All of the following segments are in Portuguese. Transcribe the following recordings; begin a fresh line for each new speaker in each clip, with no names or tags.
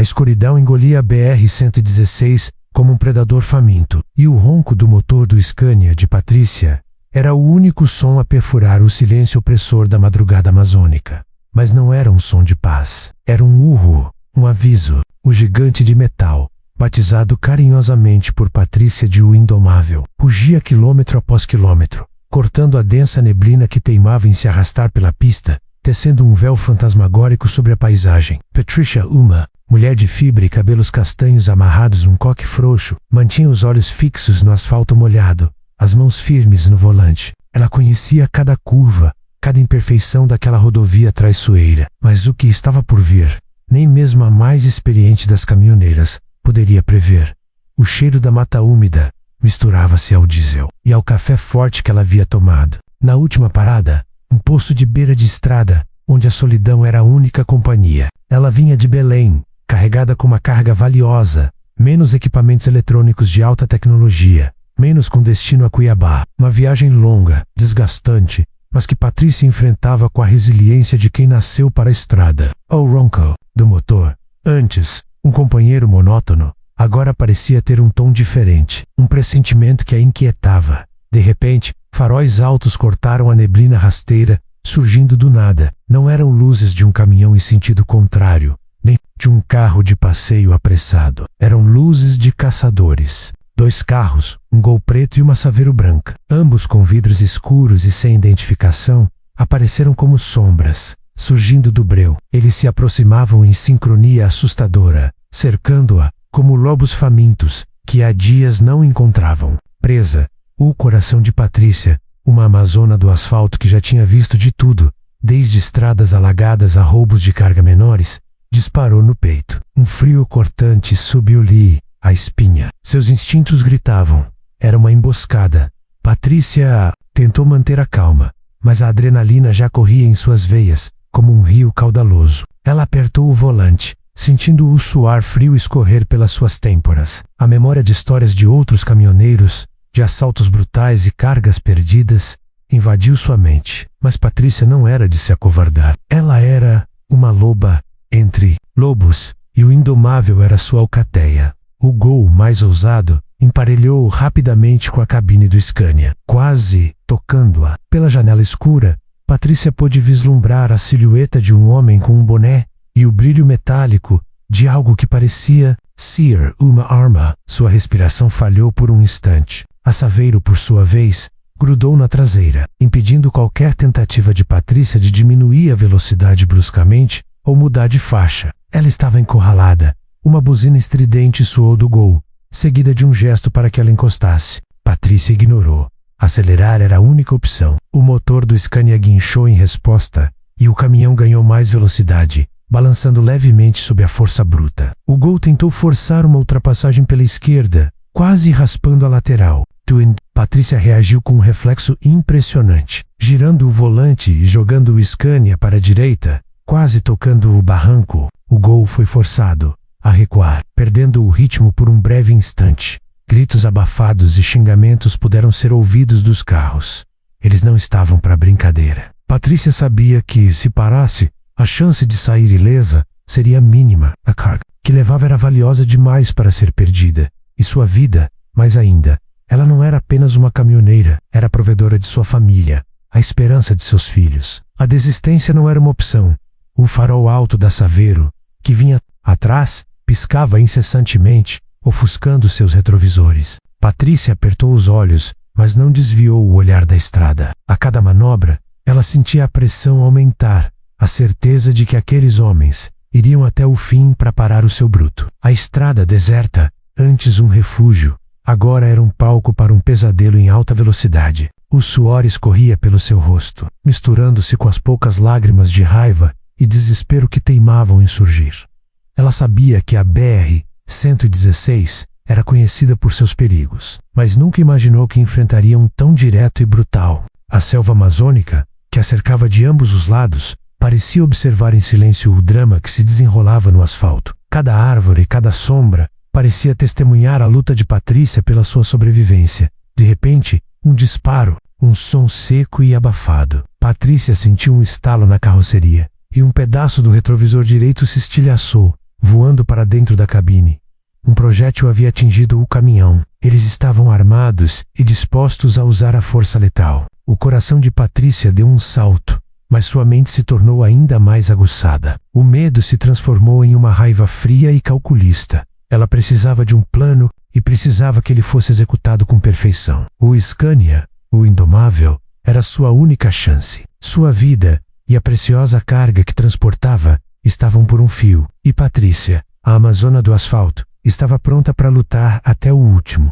escuridão engolia a BR-116 como um predador faminto, e o ronco do motor do Scania de Patrícia era o único som a perfurar o silêncio opressor da madrugada amazônica. Mas não era um som de paz. Era um urro, um aviso. O gigante de metal, batizado carinhosamente por Patrícia de O Indomável, rugia quilômetro após quilômetro, cortando a densa neblina que teimava em se arrastar pela pista, tecendo um véu fantasmagórico sobre a paisagem. Patricia Uma, mulher de fibra e cabelos castanhos amarrados num coque frouxo, mantinha os olhos fixos no asfalto molhado, as mãos firmes no volante. Ela conhecia cada curva, cada imperfeição daquela rodovia traiçoeira, mas o que estava por vir, nem mesmo a mais experiente das caminhoneiras poderia prever. O cheiro da mata úmida misturava-se ao diesel e ao café forte que ela havia tomado. Na última parada, um poço de beira de estrada, onde a solidão era a única companhia. Ela vinha de Belém, carregada com uma carga valiosa, menos equipamentos eletrônicos de alta tecnologia, menos com destino a Cuiabá. Uma viagem longa, desgastante, mas que Patrícia enfrentava com a resiliência de quem nasceu para a estrada. O ronco do motor, antes um companheiro monótono, agora parecia ter um tom diferente, um pressentimento que a inquietava. De repente, faróis altos cortaram a neblina rasteira, surgindo do nada. Não eram luzes de um caminhão em sentido contrário, nem de um carro de passeio apressado. Eram luzes de caçadores. 2 carros, um Gol preto e uma Saveiro branca, ambos com vidros escuros e sem identificação, apareceram como sombras, surgindo do breu. Eles se aproximavam em sincronia assustadora, cercando-a como lobos famintos que há dias não encontravam. Presa, o coração de Patrícia, uma amazona do asfalto que já tinha visto de tudo, desde estradas alagadas a roubos de carga menores, disparou no peito. Um frio cortante subiu-lhe a espinha. Seus instintos gritavam. Era uma emboscada. Patrícia tentou manter a calma, mas a adrenalina já corria em suas veias, como um rio caudaloso. Ela apertou o volante, sentindo o suor frio escorrer pelas suas têmporas. A memória de histórias de outros caminhoneiros, de assaltos brutais e cargas perdidas, invadiu sua mente. Mas Patrícia não era de se acovardar. Ela era uma loba entre lobos, e o Indomável era sua alcateia. O Gol, mais ousado, emparelhou rapidamente com a cabine do Scania. Quase tocando-a pela janela escura, Patrícia pôde vislumbrar a silhueta de um homem com um boné e o brilho metálico de algo que parecia ser uma arma. Sua respiração falhou por um instante. A Saveiro, por sua vez, grudou na traseira, impedindo qualquer tentativa de Patrícia de diminuir a velocidade bruscamente ou mudar de faixa. Ela estava encurralada. Uma buzina estridente soou do Gol, seguida de um gesto para que ela encostasse. Patrícia ignorou. Acelerar era a única opção. O motor do Scania guinchou em resposta, e o caminhão ganhou mais velocidade, balançando levemente sob a força bruta. O Gol tentou forçar uma ultrapassagem pela esquerda, quase raspando a lateral. Patrícia reagiu com um reflexo impressionante, girando o volante e jogando o Scania para a direita, quase tocando o barranco. O Gol foi forçado a recuar, perdendo o ritmo por um breve instante. Gritos abafados e xingamentos puderam ser ouvidos dos carros. Eles não estavam para brincadeira. Patrícia sabia que, se parasse, a chance de sair ilesa seria mínima. A carga que levava era valiosa demais para ser perdida, e sua vida, mais ainda. Ela não era apenas uma caminhoneira, era a provedora de sua família, a esperança de seus filhos. A desistência não era uma opção. O farol alto da Saveiro, que vinha atrás, piscava incessantemente, ofuscando seus retrovisores. Patrícia apertou os olhos, mas não desviou o olhar da estrada. A cada manobra, ela sentia a pressão aumentar, a certeza de que aqueles homens iriam até o fim para parar o seu bruto. A estrada deserta, antes um refúgio, agora era um palco para um pesadelo em alta velocidade. O suor escorria pelo seu rosto, misturando-se com as poucas lágrimas de raiva e desespero que teimavam em surgir. Ela sabia que a BR-116 era conhecida por seus perigos, mas nunca imaginou que enfrentaria um tão direto e brutal. A selva amazônica, que a cercava de ambos os lados, parecia observar em silêncio o drama que se desenrolava no asfalto. Cada árvore e cada sombra parecia testemunhar a luta de Patrícia pela sua sobrevivência. De repente, um disparo, um som seco e abafado. Patrícia sentiu um estalo na carroceria, e um pedaço do retrovisor direito se estilhaçou, voando para dentro da cabine. Um projétil havia atingido o caminhão. Eles estavam armados e dispostos a usar a força letal. O coração de Patrícia deu um salto, mas sua mente se tornou ainda mais aguçada. O medo se transformou em uma raiva fria e calculista. Ela precisava de um plano e precisava que ele fosse executado com perfeição. O Scania, o indomável, era sua única chance. Sua vida e a preciosa carga que transportava estavam por um fio. E Patrícia, a amazona do asfalto, estava pronta para lutar até o último.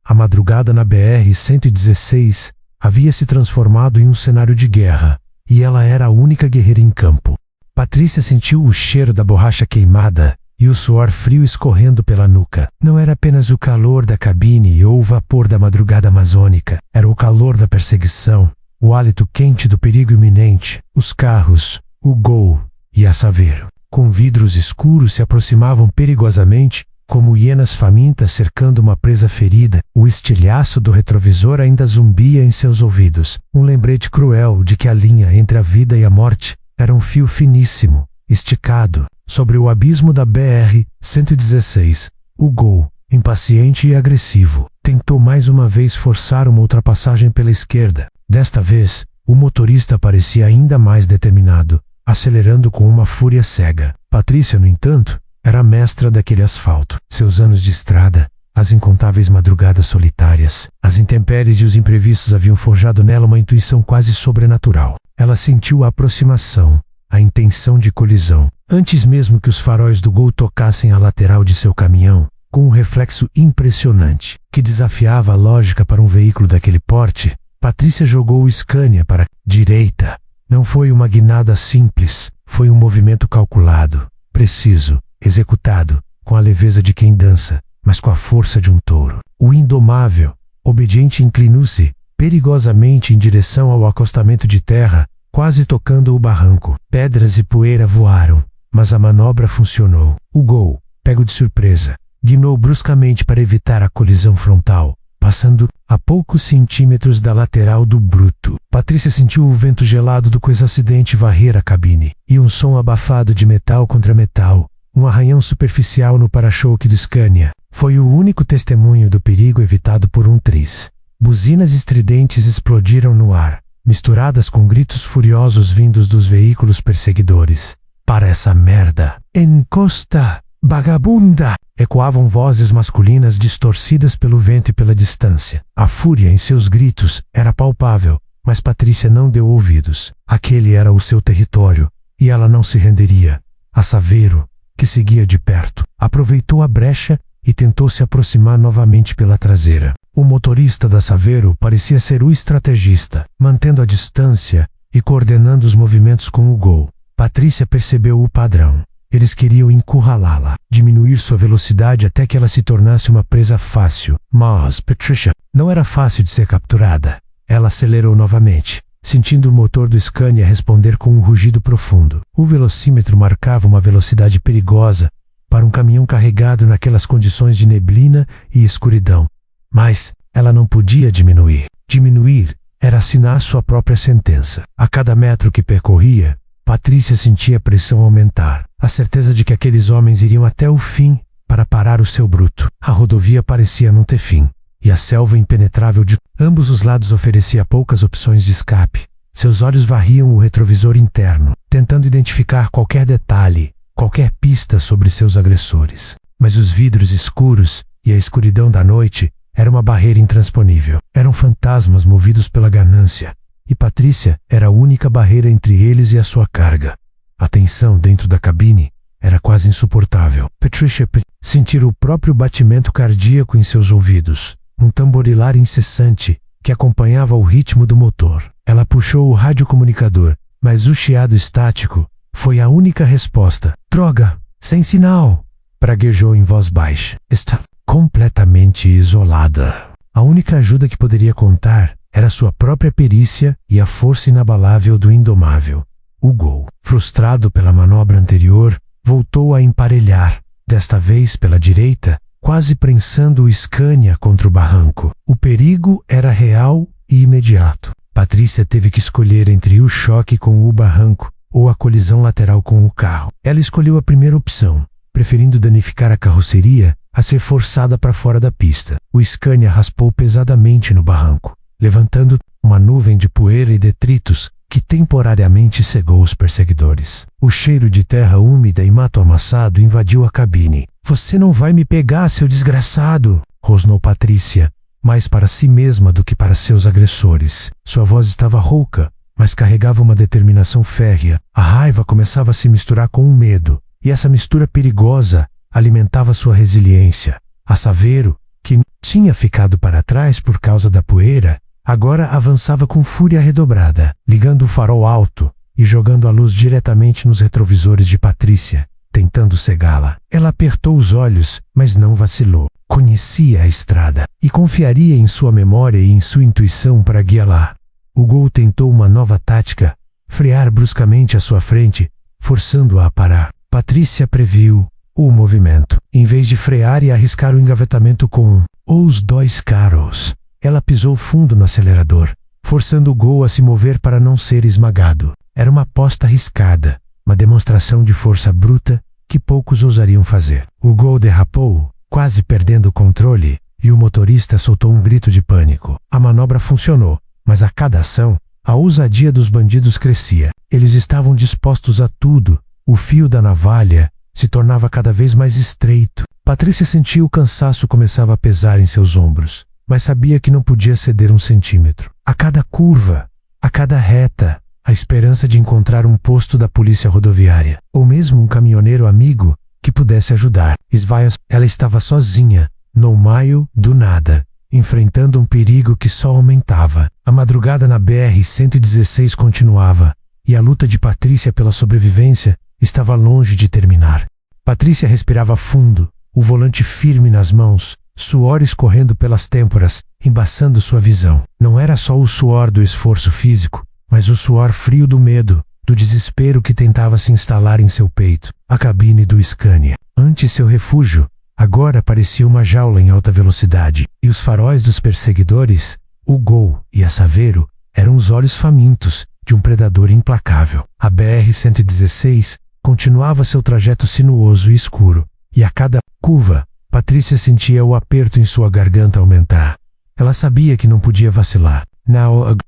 A madrugada na BR-116 havia se transformado em um cenário de guerra, e ela era a única guerreira em campo. Patrícia sentiu o cheiro da borracha queimada e o suor frio escorrendo pela nuca. Não era apenas o calor da cabine ou o vapor da madrugada amazônica, era o calor da perseguição, o hálito quente do perigo iminente. Os carros, o Gol e a Saveiro, com vidros escuros, se aproximavam perigosamente, como hienas famintas cercando uma presa ferida. O estilhaço do retrovisor ainda zumbia em seus ouvidos, um lembrete cruel de que a linha entre a vida e a morte era um fio finíssimo, esticado, sobre o abismo da BR-116. O Gol, impaciente e agressivo, tentou mais uma vez forçar uma ultrapassagem pela esquerda. Desta vez, o motorista parecia ainda mais determinado, acelerando com uma fúria cega. Patrícia, no entanto, era a mestra daquele asfalto. Seus anos de estrada, as incontáveis madrugadas solitárias, as intempéries e os imprevistos haviam forjado nela uma intuição quase sobrenatural. Ela sentiu a aproximação, a intenção de colisão, antes mesmo que os faróis do Gol tocassem a lateral de seu caminhão, com um reflexo impressionante, que desafiava a lógica para um veículo daquele porte. Patrícia jogou o Scania para a direita. Não foi uma guinada simples, foi um movimento calculado, preciso, executado, com a leveza de quem dança, mas com a força de um touro. O indomável, obediente, inclinou-se perigosamente em direção ao acostamento de terra, quase tocando o barranco. Pedras e poeira voaram, mas a manobra funcionou. O Gol, pego de surpresa, guinou bruscamente para evitar a colisão frontal, passando a poucos centímetros da lateral do bruto. Patrícia sentiu o vento gelado do coisa-acidente varrer a cabine, e um som abafado de metal contra metal, um arranhão superficial no para-choque do Scania. Foi o único testemunho do perigo evitado por um triz. Buzinas estridentes explodiram no ar, misturadas com gritos furiosos vindos dos veículos perseguidores. Para essa merda! Encosta! Vagabunda! Ecoavam vozes masculinas distorcidas pelo vento e pela distância. A fúria em seus gritos era palpável, mas Patrícia não deu ouvidos. Aquele era o seu território, e ela não se renderia. A Saveiro, que seguia de perto, aproveitou a brecha e tentou se aproximar novamente pela traseira. O motorista da Saveiro parecia ser o estrategista, mantendo a distância e coordenando os movimentos com o Gol. Patrícia percebeu o padrão. Eles queriam encurralá-la, diminuir sua velocidade até que ela se tornasse uma presa fácil. Mas Patricia não era fácil de ser capturada. Ela acelerou novamente, sentindo o motor do Scania responder com um rugido profundo. O velocímetro marcava uma velocidade perigosa para um caminhão carregado naquelas condições de neblina e escuridão. Mas ela não podia diminuir. Diminuir era assinar sua própria sentença. A cada metro que percorria, Patrícia sentia a pressão aumentar, a certeza de que aqueles homens iriam até o fim para parar o seu bruto. A rodovia parecia não ter fim, e a selva impenetrável de ambos os lados oferecia poucas opções de escape. Seus olhos varriam o retrovisor interno, tentando identificar qualquer detalhe, qualquer pista sobre seus agressores. Mas os vidros escuros e a escuridão da noite era uma barreira intransponível. Eram fantasmas movidos pela ganância, e Patrícia era a única barreira entre eles e a sua carga. A tensão dentro da cabine era quase insuportável. Patricia sentia o próprio batimento cardíaco em seus ouvidos, um tamborilar incessante que acompanhava o ritmo do motor. Ela puxou o radiocomunicador, mas o chiado estático foi a única resposta. Droga! Sem sinal! Praguejou em voz baixa. Está completamente isolada. A única ajuda que poderia contar era sua própria perícia e a força inabalável do indomável. O Gol, frustrado pela manobra anterior, voltou a emparelhar, desta vez pela direita, quase prensando o Scania contra o barranco. O perigo era real e imediato. Patrícia teve que escolher entre o choque com o barranco ou a colisão lateral com o carro. Ela escolheu a primeira opção, preferindo danificar a carroceria a ser forçada para fora da pista. O Scania raspou pesadamente no barranco, levantando uma nuvem de poeira e detritos que temporariamente cegou os perseguidores. O cheiro de terra úmida e mato amassado invadiu a cabine. "Você não vai me pegar, seu desgraçado!" rosnou Patrícia, mais para si mesma do que para seus agressores. Sua voz estava rouca, mas carregava uma determinação férrea. A raiva começava a se misturar com o medo, e essa mistura perigosa alimentava sua resiliência. A Saveiro, que tinha ficado para trás por causa da poeira, agora avançava com fúria redobrada, ligando o farol alto e jogando a luz diretamente nos retrovisores de Patrícia, tentando cegá-la. Ela apertou os olhos, mas não vacilou. Conhecia a estrada e confiaria em sua memória e em sua intuição para guiá-la. O Gol tentou uma nova tática, frear bruscamente à sua frente, forçando-a a parar. Patrícia previu o movimento. Em vez de frear e arriscar o engavetamento com os dois carros, ela pisou fundo no acelerador, forçando o Gol a se mover para não ser esmagado. Era uma aposta arriscada, uma demonstração de força bruta que poucos ousariam fazer. O Gol derrapou, quase perdendo o controle, e o motorista soltou um grito de pânico. A manobra funcionou, mas a cada ação, a ousadia dos bandidos crescia. Eles estavam dispostos a tudo. O fio da navalha se tornava cada vez mais estreito. Patrícia sentiu o cansaço começava a pesar em seus ombros, mas sabia que não podia ceder um centímetro. A cada curva, a cada reta, a esperança de encontrar um posto da polícia rodoviária, ou mesmo um caminhoneiro amigo que pudesse ajudar. Ela estava sozinha, no meio do nada, enfrentando um perigo que só aumentava. A madrugada na BR-116 continuava, e a luta de Patrícia pela sobrevivência estava longe de terminar. Patrícia respirava fundo, o volante firme nas mãos, suor escorrendo pelas têmporas, embaçando sua visão. Não era só o suor do esforço físico, mas o suor frio do medo, do desespero que tentava se instalar em seu peito. A cabine do Scania, antes seu refúgio, agora parecia uma jaula em alta velocidade, e os faróis dos perseguidores, o Gol e a Saveiro, eram os olhos famintos de um predador implacável. A BR-116 continuava seu trajeto sinuoso e escuro, e a cada curva, Patrícia sentia o aperto em sua garganta aumentar. Ela sabia que não podia vacilar.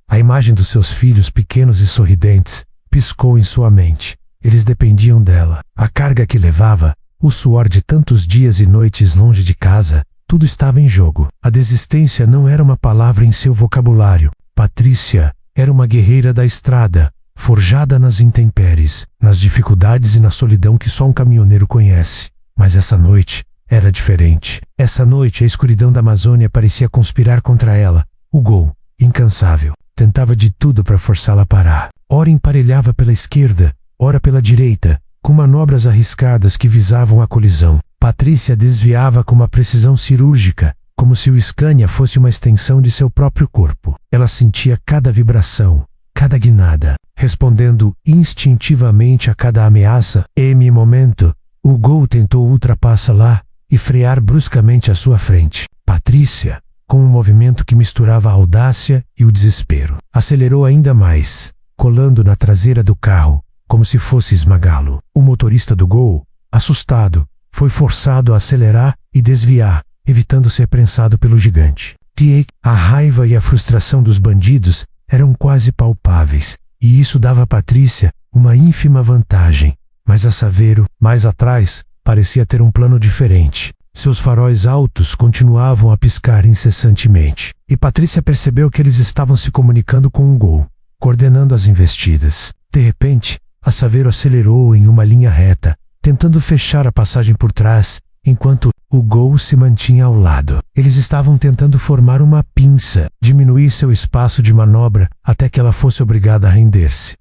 A imagem dos seus filhos pequenos e sorridentes piscou em sua mente. Eles dependiam dela. A carga que levava, o suor de tantos dias e noites longe de casa, tudo estava em jogo. A desistência não era uma palavra em seu vocabulário. Patrícia era uma guerreira da estrada, forjada nas intempéries, nas dificuldades e na solidão que só um caminhoneiro conhece. Mas essa noite era diferente. Essa noite a escuridão da Amazônia parecia conspirar contra ela. O Gol, incansável, tentava de tudo para forçá-la a parar. Ora emparelhava pela esquerda, ora pela direita, com manobras arriscadas que visavam a colisão. Patrícia desviava com uma precisão cirúrgica, como se o Scania fosse uma extensão de seu próprio corpo. Ela sentia cada vibração, cada guinada, respondendo instintivamente a cada ameaça. Em momento, o Gol tentou ultrapassá-la e frear bruscamente à sua frente. Patrícia, com um movimento que misturava a audácia e o desespero, acelerou ainda mais, colando na traseira do carro, como se fosse esmagá-lo. O motorista do Gol, assustado, foi forçado a acelerar e desviar, evitando ser prensado pelo gigante. A raiva e a frustração dos bandidos eram quase palpáveis, e isso dava a Patrícia uma ínfima vantagem. Mas a Saveiro, mais atrás, parecia ter um plano diferente. Seus faróis altos continuavam a piscar incessantemente, e Patrícia percebeu que eles estavam se comunicando com o Gol, coordenando as investidas. De repente, a Saveiro acelerou em uma linha reta, tentando fechar a passagem por trás, enquanto o Gol se mantinha ao lado. Eles estavam tentando formar uma pinça, diminuir seu espaço de manobra até que ela fosse obrigada a render-se.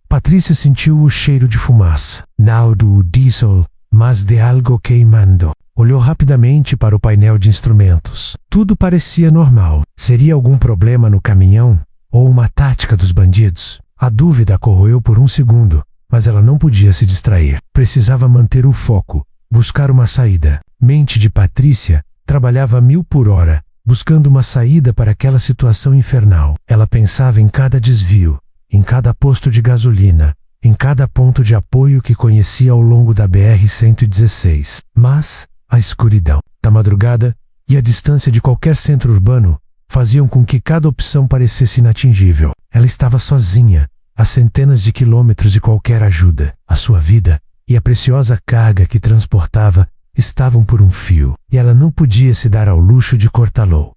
Patrícia sentiu o cheiro de fumaça, não do diesel, mas de algo queimando. Olhou rapidamente para o painel de instrumentos. Tudo parecia normal. Seria algum problema no caminhão? Ou uma tática dos bandidos? A dúvida corroeu por um segundo, mas ela não podia se distrair. Precisava manter o foco, buscar uma saída. Mente de Patrícia trabalhava a 1000 por hora, buscando uma saída para aquela situação infernal. Ela pensava em cada desvio, em cada posto de gasolina, em cada ponto de apoio que conhecia ao longo da BR-116. Mas a escuridão da madrugada e a distância de qualquer centro urbano faziam com que cada opção parecesse inatingível. Ela estava sozinha, a centenas de quilômetros de qualquer ajuda. A sua vida e a preciosa carga que transportava estavam por um fio, e ela não podia se dar ao luxo de cortá-lo.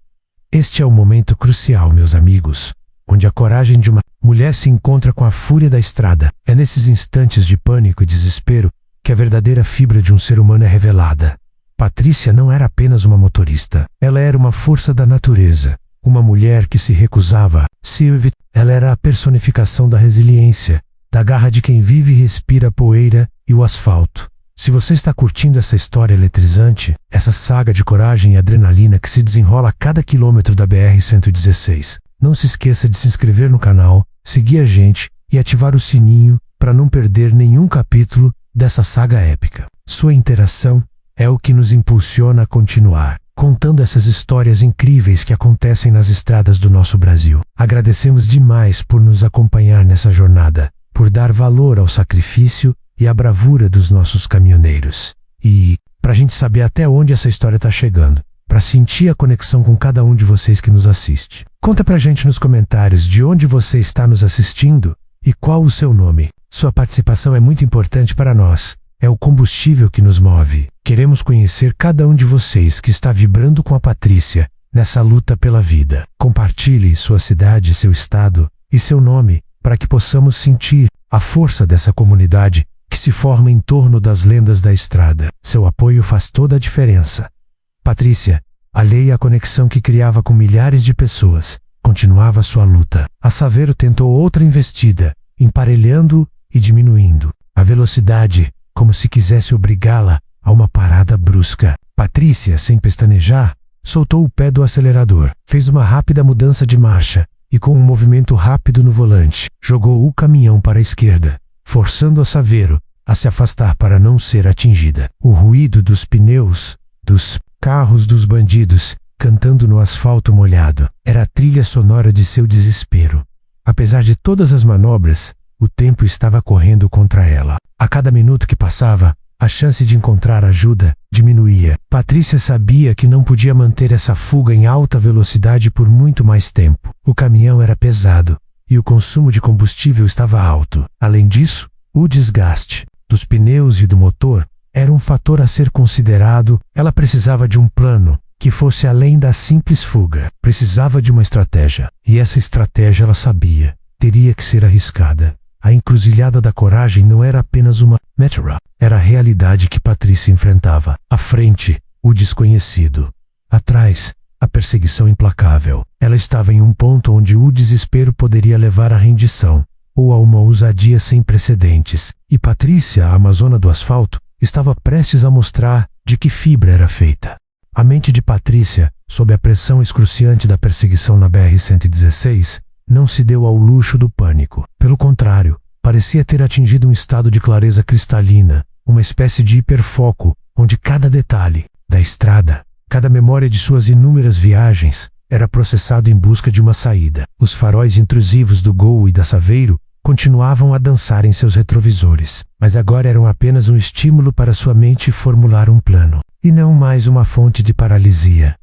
Este é o momento crucial, meus amigos, onde a coragem de uma mulher se encontra com a fúria da estrada. É nesses instantes de pânico e desespero que a verdadeira fibra de um ser humano é revelada. Patrícia não era apenas uma motorista. Ela era uma força da natureza, uma mulher que se recusava a servir. Ela era a personificação da resiliência, da garra de quem vive e respira a poeira e o asfalto. Se você está curtindo essa história eletrizante, essa saga de coragem e adrenalina que se desenrola a cada quilômetro da BR-116, não se esqueça de se inscrever no canal, seguir a gente e ativar o sininho para não perder nenhum capítulo dessa saga épica. Sua interação é o que nos impulsiona a continuar contando essas histórias incríveis que acontecem nas estradas do nosso Brasil. Agradecemos demais por nos acompanhar nessa jornada, por dar valor ao sacrifício e à bravura dos nossos caminhoneiros. E, para a gente saber até onde essa história está chegando, para sentir a conexão com cada um de vocês que nos assiste, conta pra gente nos comentários de onde você está nos assistindo e qual o seu nome. Sua participação é muito importante para nós. É o combustível que nos move. Queremos conhecer cada um de vocês que está vibrando com a Patrícia nessa luta pela vida. Compartilhe sua cidade, seu estado e seu nome para que possamos sentir a força dessa comunidade que se forma em torno das lendas da estrada. Seu apoio faz toda a diferença. Patrícia, alheia à conexão que criava com milhares de pessoas, continuava sua luta. A Saveiro tentou outra investida, emparelhando e diminuindo a velocidade, como se quisesse obrigá-la a uma parada brusca. Patrícia, sem pestanejar, soltou o pé do acelerador, fez uma rápida mudança de marcha e, com um movimento rápido no volante, jogou o caminhão para a esquerda, forçando a Saveiro a se afastar para não ser atingida. O ruído dos pneus, dos carros dos bandidos, cantando no asfalto molhado, era a trilha sonora de seu desespero. Apesar de todas as manobras, o tempo estava correndo contra ela. A cada minuto que passava, a chance de encontrar ajuda diminuía. Patrícia sabia que não podia manter essa fuga em alta velocidade por muito mais tempo. O caminhão era pesado e o consumo de combustível estava alto. Além disso, o desgaste dos pneus e do motor era um fator a ser considerado. Ela precisava de um plano que fosse além da simples fuga. Precisava de uma estratégia. E essa estratégia, ela sabia, teria que ser arriscada. A encruzilhada da coragem não era apenas uma metáfora, era a realidade que Patrícia enfrentava. À frente, o desconhecido. Atrás, a perseguição implacável. Ela estava em um ponto onde o desespero poderia levar à rendição, ou a uma ousadia sem precedentes. E Patrícia, a amazona do asfalto, estava prestes a mostrar de que fibra era feita. A mente de Patrícia, sob a pressão excruciante da perseguição na BR-116, não se deu ao luxo do pânico. Pelo contrário, parecia ter atingido um estado de clareza cristalina, uma espécie de hiperfoco, onde cada detalhe da estrada, cada memória de suas inúmeras viagens, era processado em busca de uma saída. Os faróis intrusivos do Gol e da Saveiro continuavam a dançar em seus retrovisores, mas agora eram apenas um estímulo para sua mente formular um plano, e não mais uma fonte de paralisia.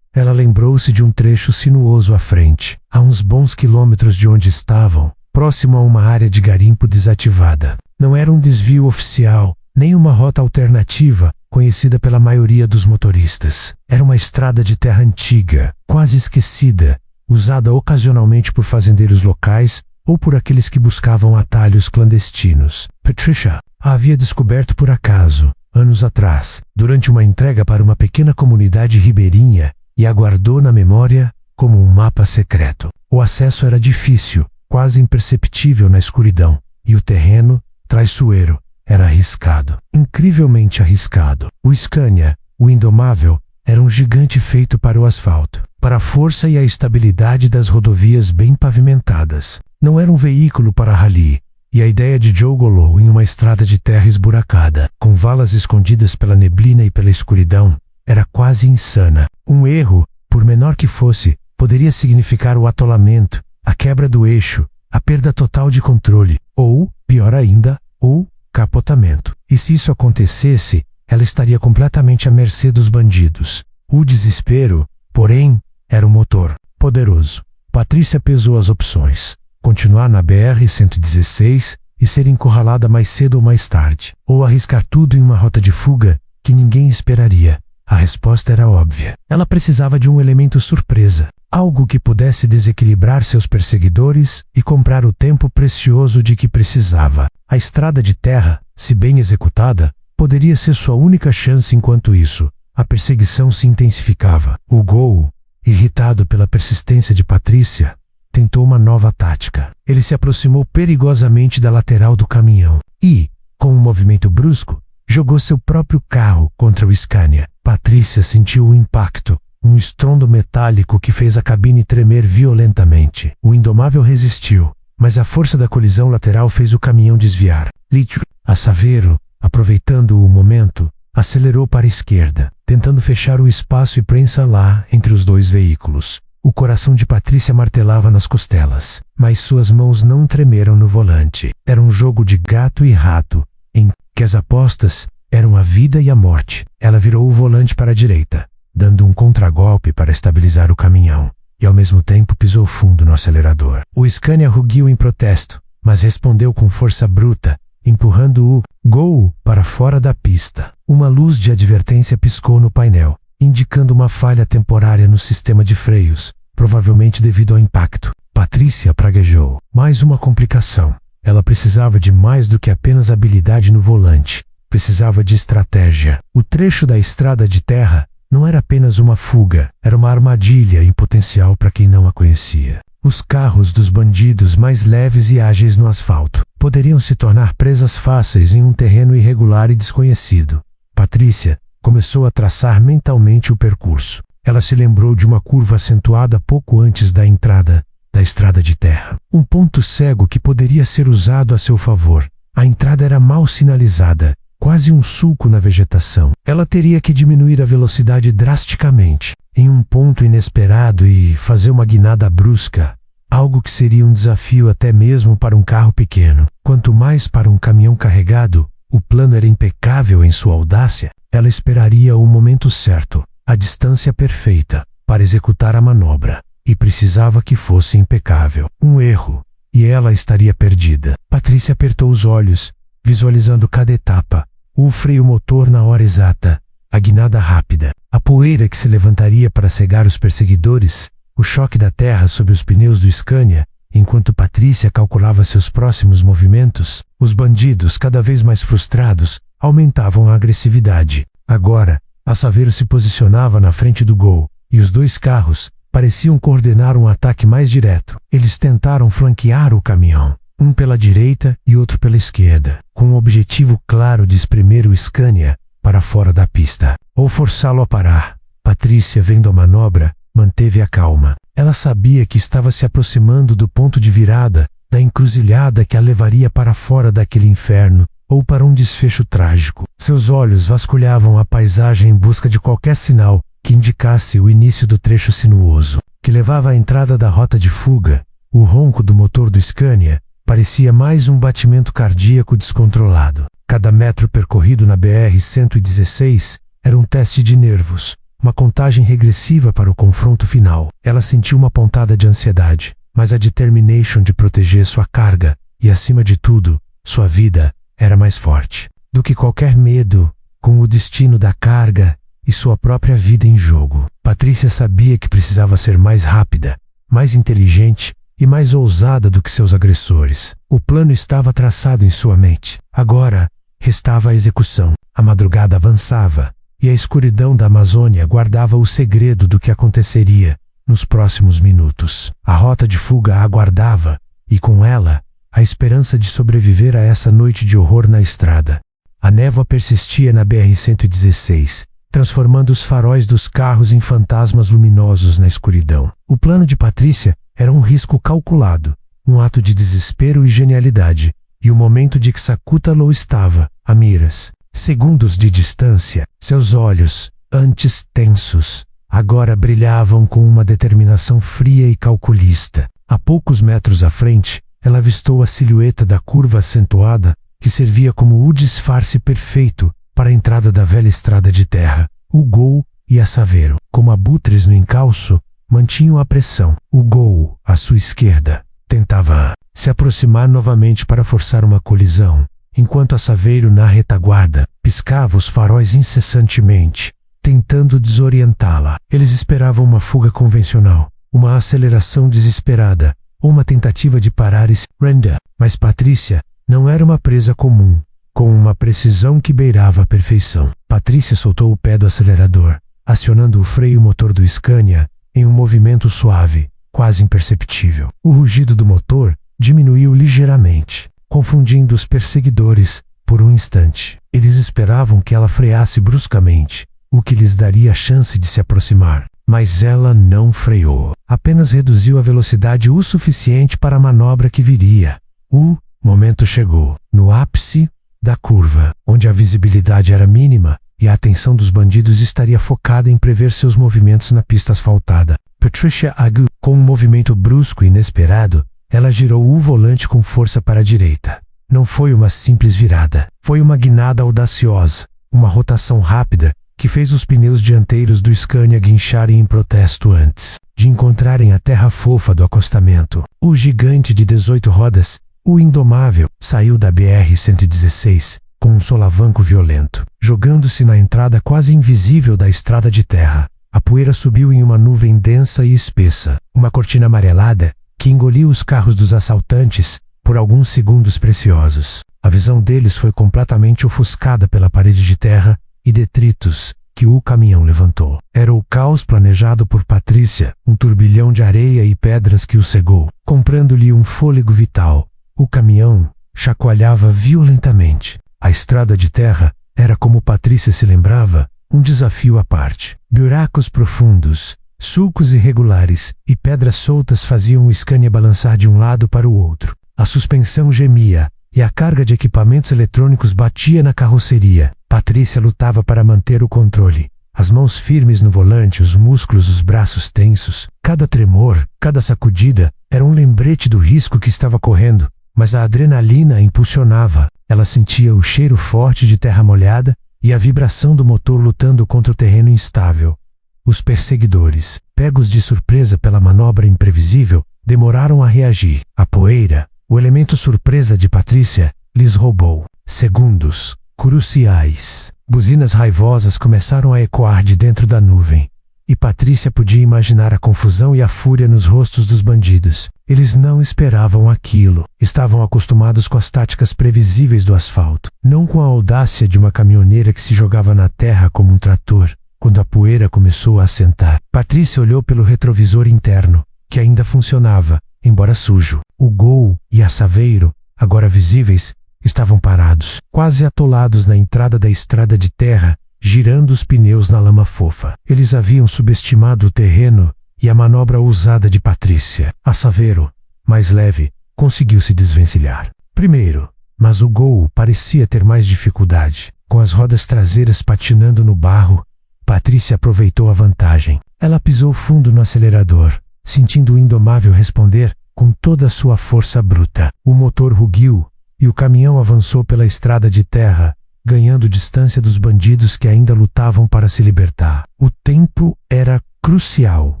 Ela lembrou-se de um trecho sinuoso à frente, a uns bons quilômetros de onde estavam, próximo a uma área de garimpo desativada. Não era um desvio oficial, nem uma rota alternativa, conhecida pela maioria dos motoristas. Era uma estrada de terra antiga, quase esquecida, usada ocasionalmente por fazendeiros locais ou por aqueles que buscavam atalhos clandestinos. Patricia a havia descoberto por acaso, anos atrás, durante uma entrega para uma pequena comunidade ribeirinha, e a guardou na memória como um mapa secreto. O acesso era difícil, quase imperceptível na escuridão, e o terreno, traiçoeiro, era arriscado. Incrivelmente arriscado. O Scania, o indomável, era um gigante feito para o asfalto, para a força e a estabilidade das rodovias bem pavimentadas. Não era um veículo para rally, e a ideia de Joe Golo em uma estrada de terra esburacada, com valas escondidas pela neblina e pela escuridão, era quase insana. Um erro, por menor que fosse, poderia significar o atolamento, a quebra do eixo a perda total de controle, ou, pior ainda, o capotamento. E se isso acontecesse, ela estaria completamente à mercê dos bandidos. O desespero, porém, era o motor poderoso. Patrícia pesou as opções: continuar na BR-116 e ser encurralada mais cedo ou mais tarde, ou arriscar tudo em uma rota de fuga que ninguém esperaria. A resposta era óbvia. Ela precisava de um elemento surpresa, algo que pudesse desequilibrar seus perseguidores e comprar o tempo precioso de que precisava. A estrada de terra, se bem executada, poderia ser sua única chance. Enquanto isso, a perseguição se intensificava. O Gol, irritado pela persistência de Patrícia, tentou uma nova tática. Ele se aproximou perigosamente da lateral do caminhão e, com um movimento brusco, jogou seu próprio carro contra o Scania. Patrícia sentiu o impacto, um estrondo metálico que fez a cabine tremer violentamente. O Indomável resistiu, mas a força da colisão lateral fez o caminhão desviar. Lítio, a Saveiro, aproveitando o momento, acelerou para a esquerda, tentando fechar o espaço e prensa lá entre os dois veículos. O coração de Patrícia martelava nas costelas, mas suas mãos não tremeram no volante. Era um jogo de gato e rato, em que as apostas eram a vida e a morte. Ela virou o volante para a direita, dando um contragolpe para estabilizar o caminhão, e ao mesmo tempo pisou fundo no acelerador. O Scania rugiu em protesto, mas respondeu com força bruta, empurrando o Gol para fora da pista. Uma luz de advertência piscou no painel, indicando uma falha temporária no sistema de freios, provavelmente devido ao impacto. Patrícia praguejou. Mais uma complicação. Ela precisava de mais do que apenas habilidade no volante. Precisava de estratégia. O trecho da estrada de terra não era apenas uma fuga, era uma armadilha em potencial para quem não a conhecia. Os carros dos bandidos mais leves e ágeis no asfalto poderiam se tornar presas fáceis em um terreno irregular e desconhecido. Patrícia começou a traçar mentalmente o percurso. Ela se lembrou de uma curva acentuada pouco antes da entrada da estrada de terra. Um ponto cego que poderia ser usado a seu favor. A entrada era mal sinalizada, quase um sulco na vegetação. Ela teria que diminuir a velocidade drasticamente, em um ponto inesperado, e fazer uma guinada brusca, algo que seria um desafio até mesmo para um carro pequeno. Quanto mais para um caminhão carregado. O plano era impecável em sua audácia. Ela esperaria o momento certo, a distância perfeita, para executar a manobra, e precisava que fosse impecável. Um erro, e ela estaria perdida. Patrícia apertou os olhos, visualizando cada etapa, o freio motor na hora exata, a guinada rápida, a poeira que se levantaria para cegar os perseguidores, o choque da terra sob os pneus do Scania. Enquanto Patrícia calculava seus próximos movimentos, os bandidos, cada vez mais frustrados, aumentavam a agressividade. Agora, a Saveiro se posicionava na frente do Gol, e os dois carros pareciam coordenar um ataque mais direto. Eles tentaram flanquear o caminhão, um pela direita e outro pela esquerda, com o objetivo claro de espremer o Scania para fora da pista, ou forçá-lo a parar. Patrícia, vendo a manobra, manteve a calma. Ela sabia que estava se aproximando do ponto de virada, da encruzilhada que a levaria para fora daquele inferno, ou para um desfecho trágico. Seus olhos vasculhavam a paisagem em busca de qualquer sinal que indicasse o início do trecho sinuoso, que levava à entrada da rota de fuga. O ronco do motor do Scania parecia mais um batimento cardíaco descontrolado. Cada metro percorrido na BR-116 era um teste de nervos, uma contagem regressiva para o confronto final. Ela sentiu uma pontada de ansiedade, mas a determination de proteger sua carga e, acima de tudo, sua vida, era mais forte do que qualquer medo, com o destino da carga e sua própria vida em jogo. Patrícia sabia que precisava ser mais rápida, mais inteligente e mais ousada do que seus agressores. O plano estava traçado em sua mente. Agora, restava a execução. A madrugada avançava, e a escuridão da Amazônia guardava o segredo do que aconteceria nos próximos minutos. A rota de fuga a aguardava, e com ela, a esperança de sobreviver a essa noite de horror na estrada. A névoa persistia na BR-116, transformando os faróis dos carros em fantasmas luminosos na escuridão. O plano de Patrícia era um risco calculado, um ato de desespero e genialidade, e o momento de que Sakutalo estava, a miras. Segundos de distância, seus olhos, antes tensos, agora brilhavam com uma determinação fria e calculista. A poucos metros à frente, ela avistou a silhueta da curva acentuada que servia como o disfarce perfeito para a entrada da velha estrada de terra. O Gol e a Saveiro, como abutres no encalço, mantinham a pressão. O Gol, à sua esquerda, tentava se aproximar novamente para forçar uma colisão, enquanto a Saveiro, na retaguarda, piscava os faróis incessantemente, tentando desorientá-la. Eles esperavam uma fuga convencional, uma aceleração desesperada, ou uma tentativa de parar Renda. Mas Patrícia não era uma presa comum, com uma precisão que beirava a perfeição. Patrícia soltou o pé do acelerador, acionando o freio motor do Scania em um movimento suave, quase imperceptível. O rugido do motor diminuiu ligeiramente, confundindo os perseguidores por um instante. Eles esperavam que ela freasse bruscamente, o que lhes daria a chance de se aproximar. Mas ela não freou, apenas reduziu a velocidade o suficiente para a manobra que viria. O momento chegou, no ápice da curva, onde a visibilidade era mínima e a atenção dos bandidos estaria focada em prever seus movimentos na pista asfaltada. Patricia Agu, com um movimento brusco e inesperado, ela girou o volante com força para a direita. Não foi uma simples virada, foi uma guinada audaciosa, uma rotação rápida que fez os pneus dianteiros do Scania guincharem em protesto antes de encontrarem a terra fofa do acostamento. O gigante de 18 rodas, o indomável, saiu da BR-116 com um solavanco violento, jogando-se na entrada quase invisível da estrada de terra. A poeira subiu em uma nuvem densa e espessa, uma cortina amarelada que engoliu os carros dos assaltantes por alguns segundos preciosos. A visão deles foi completamente ofuscada pela parede de terra e detritos que o caminhão levantou. Era o caos planejado por Patrícia, um turbilhão de areia e pedras que o cegou, comprando-lhe um fôlego vital. O caminhão chacoalhava violentamente. A estrada de terra era, como Patrícia se lembrava, um desafio à parte. Buracos profundos, sulcos irregulares e pedras soltas faziam o Scania balançar de um lado para o outro. A suspensão gemia e a carga de equipamentos eletrônicos batia na carroceria. Patrícia lutava para manter o controle. As mãos firmes no volante, os músculos, os braços tensos. Cada tremor, cada sacudida era um lembrete do risco que estava correndo. Mas a adrenalina a impulsionava. Ela sentia o cheiro forte de terra molhada e a vibração do motor lutando contra o terreno instável. Os perseguidores, pegos de surpresa pela manobra imprevisível, demoraram a reagir. A poeira, o elemento surpresa de Patrícia, lhes roubou segundos cruciais. Buzinas raivosas começaram a ecoar de dentro da nuvem, e Patrícia podia imaginar a confusão e a fúria nos rostos dos bandidos. Eles não esperavam aquilo. Estavam acostumados com as táticas previsíveis do asfalto, não com a audácia de uma caminhoneira que se jogava na terra como um trator. Quando a poeira começou a assentar, Patrícia olhou pelo retrovisor interno, que ainda funcionava, embora sujo. O Gol e a Saveiro, agora visíveis, estavam parados, quase atolados na entrada da estrada de terra, girando os pneus na lama fofa. Eles haviam subestimado o terreno e a manobra ousada de Patrícia. A Saveiro, mais leve, conseguiu se desvencilhar primeiro, mas o Gol parecia ter mais dificuldade. Com as rodas traseiras patinando no barro, Patrícia aproveitou a vantagem. Ela pisou fundo no acelerador, sentindo o indomável responder com toda a sua força bruta. O motor rugiu e o caminhão avançou pela estrada de terra, ganhando distância dos bandidos que ainda lutavam para se libertar. O tempo era crucial.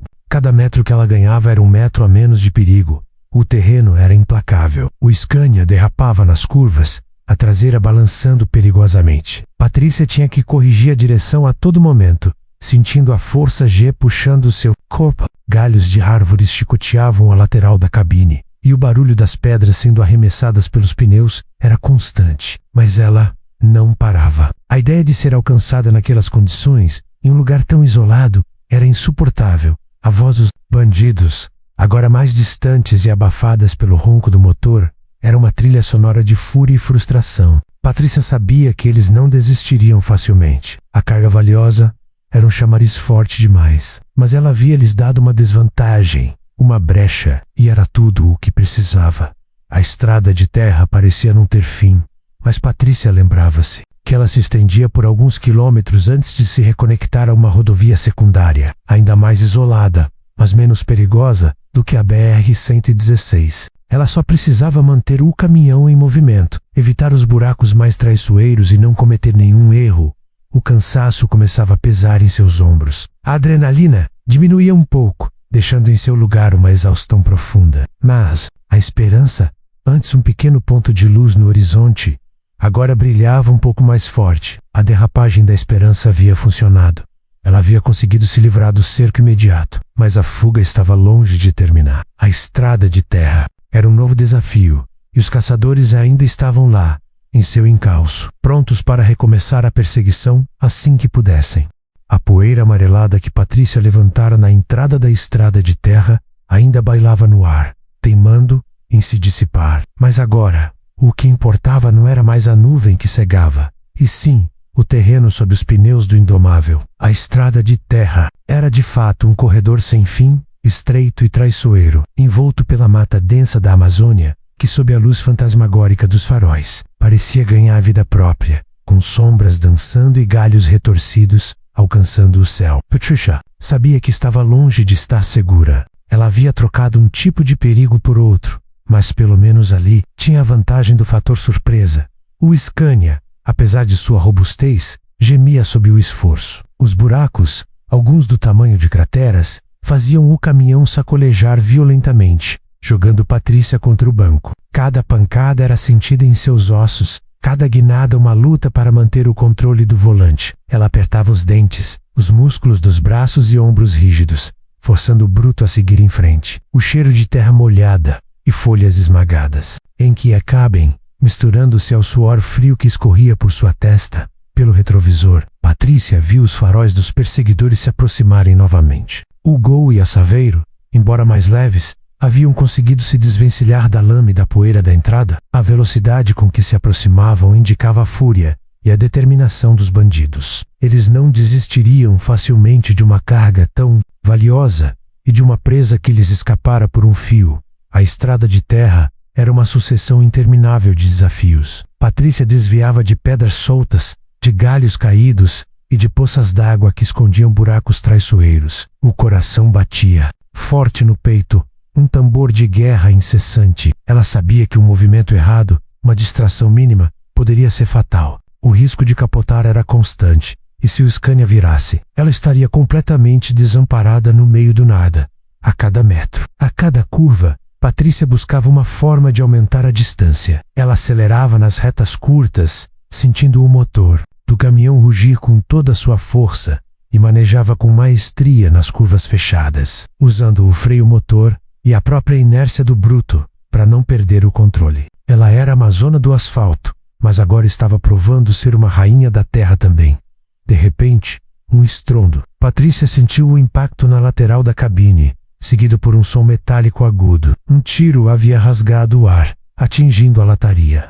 Cada metro que ela ganhava era um metro a menos de perigo. O terreno era implacável. O Scania derrapava nas curvas, a traseira balançando perigosamente. Patrícia tinha que corrigir a direção a todo momento, sentindo a força G puxando seu corpo. Galhos de árvores chicoteavam a lateral da cabine, e o barulho das pedras sendo arremessadas pelos pneus era constante. Mas ela não parava. A ideia de ser alcançada naquelas condições, em um lugar tão isolado, era insuportável. A voz dos bandidos, agora mais distantes e abafadas pelo ronco do motor, era uma trilha sonora de fúria e frustração. Patrícia sabia que eles não desistiriam facilmente. A carga valiosa era um chamariz forte demais, mas ela havia lhes dado uma desvantagem, uma brecha, e era tudo o que precisava. A estrada de terra parecia não ter fim, mas Patrícia lembrava-se que ela se estendia por alguns quilômetros antes de se reconectar a uma rodovia secundária, ainda mais isolada, mas menos perigosa do que a BR-116. Ela só precisava manter o caminhão em movimento, evitar os buracos mais traiçoeiros e não cometer nenhum erro. O cansaço começava a pesar em seus ombros. A adrenalina diminuía um pouco, deixando em seu lugar uma exaustão profunda. Mas a esperança, antes um pequeno ponto de luz no horizonte, agora brilhava um pouco mais forte. A derrapagem da esperança havia funcionado. Ela havia conseguido se livrar do cerco imediato, mas a fuga estava longe de terminar. A estrada de terra era um novo desafio, e os caçadores ainda estavam lá, em seu encalço, prontos para recomeçar a perseguição assim que pudessem. A poeira amarelada que Patrícia levantara na entrada da estrada de terra ainda bailava no ar, teimando em se dissipar. Mas agora, o que importava não era mais a nuvem que cegava, e sim o terreno sob os pneus do indomável. A estrada de terra era de fato um corredor sem fim, estreito e traiçoeiro, envolto pela mata densa da Amazônia, que sob a luz fantasmagórica dos faróis, parecia ganhar vida própria, com sombras dançando e galhos retorcidos, alcançando o céu. Patricia sabia que estava longe de estar segura. Ela havia trocado um tipo de perigo por outro, mas pelo menos ali tinha a vantagem do fator surpresa. O Scania, apesar de sua robustez, gemia sob o esforço. Os buracos, alguns do tamanho de crateras, faziam o caminhão sacolejar violentamente, jogando Patrícia contra o banco. Cada pancada era sentida em seus ossos, cada guinada uma luta para manter o controle do volante. Ela apertava os dentes, os músculos dos braços e ombros rígidos, forçando o bruto a seguir em frente. O cheiro de terra molhada e folhas esmagadas, em que acabem, misturando-se ao suor frio que escorria por sua testa. Pelo retrovisor, Patrícia viu os faróis dos perseguidores se aproximarem novamente. O Gol e a Saveiro, embora mais leves, haviam conseguido se desvencilhar da lama e da poeira da entrada. A velocidade com que se aproximavam indicava a fúria e a determinação dos bandidos. Eles não desistiriam facilmente de uma carga tão valiosa e de uma presa que lhes escapara por um fio. A estrada de terra era uma sucessão interminável de desafios. Patrícia desviava de pedras soltas, de galhos caídos e de poças d'água que escondiam buracos traiçoeiros. O coração batia forte no peito, um tambor de guerra incessante. Ela sabia que um movimento errado, uma distração mínima, poderia ser fatal. O risco de capotar era constante, e se o Scania virasse, ela estaria completamente desamparada no meio do nada. A cada metro, a cada curva, Patrícia buscava uma forma de aumentar a distância. Ela acelerava nas retas curtas, sentindo o motor do caminhão rugir com toda a sua força, e manejava com maestria nas curvas fechadas, usando o freio motor e a própria inércia do bruto para não perder o controle. Ela era a amazona do asfalto, mas agora estava provando ser uma rainha da terra também. De repente, um estrondo. Patrícia sentiu o impacto na lateral da cabine, seguido por um som metálico agudo. Um tiro havia rasgado o ar, atingindo a lataria.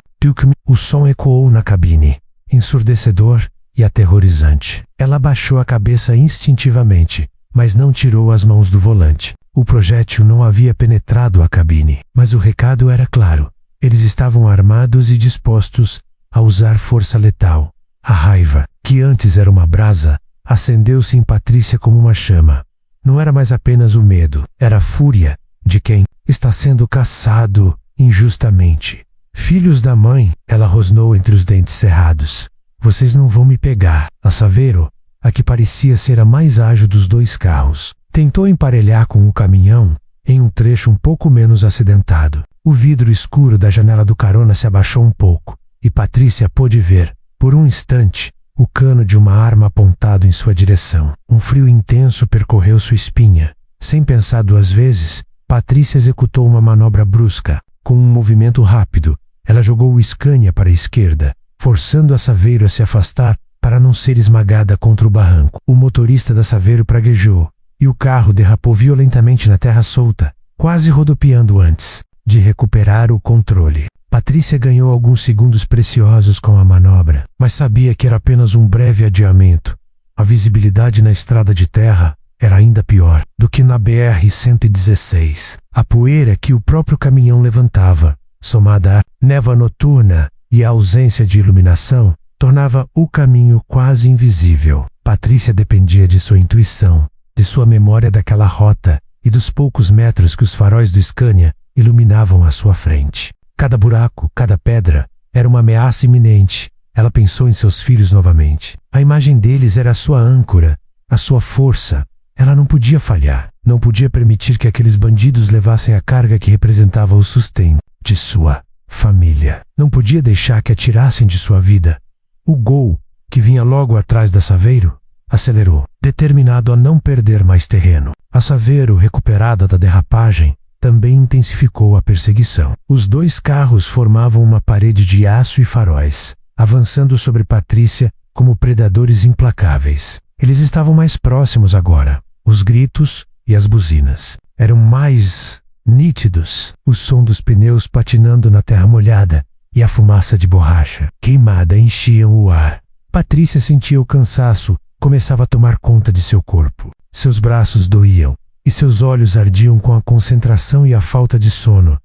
O som ecoou na cabine, ensurdecedor e aterrorizante. Ela abaixou a cabeça instintivamente, mas não tirou as mãos do volante. O projétil não havia penetrado a cabine, mas o recado era claro. Eles estavam armados e dispostos a usar força letal. A raiva, que antes era uma brasa, acendeu-se em Patrícia como uma chama. Não era mais apenas o medo, era a fúria de quem está sendo caçado injustamente. Filhos da mãe, ela rosnou entre os dentes cerrados. Vocês não vão me pegar. A Saveiro, a que parecia ser a mais ágil dos dois carros, tentou emparelhar com o caminhão em um trecho um pouco menos acidentado. O vidro escuro da janela do carona se abaixou um pouco, e Patrícia pôde ver, por um instante, o cano de uma arma apontado em sua direção. Um frio intenso percorreu sua espinha. Sem pensar duas vezes, Patrícia executou uma manobra brusca. Com um movimento rápido, ela jogou o Scania para a esquerda, forçando a Saveiro a se afastar para não ser esmagada contra o barranco. O motorista da Saveiro praguejou, e o carro derrapou violentamente na terra solta, quase rodopiando antes de recuperar o controle. Patrícia ganhou alguns segundos preciosos com a manobra, mas sabia que era apenas um breve adiamento. A visibilidade na estrada de terra era ainda pior do que na BR-116. A poeira que o próprio caminhão levantava, somada à névoa noturna e a ausência de iluminação, tornava o caminho quase invisível. Patrícia dependia de sua intuição, de sua memória daquela rota e dos poucos metros que os faróis do Scania iluminavam à sua frente. Cada buraco, cada pedra, era uma ameaça iminente. Ela pensou em seus filhos novamente. A imagem deles era a sua âncora, a sua força. Ela não podia falhar. Não podia permitir que aqueles bandidos levassem a carga que representava o sustento de sua família. Não podia deixar que a tirassem de sua vida. O Gol, que vinha logo atrás da Saveiro, acelerou, determinado a não perder mais terreno. A Saveiro, recuperada da derrapagem, também intensificou a perseguição. Os dois carros formavam uma parede de aço e faróis, avançando sobre Patrícia como predadores implacáveis. Eles estavam mais próximos agora. Os gritos e as buzinas eram mais nítidos. O som dos pneus patinando na terra molhada e a fumaça de borracha queimada enchiam o ar. Patrícia sentia o cansaço, começava a tomar conta de seu corpo. Seus braços doíam e seus olhos ardiam com a concentração e a falta de sono.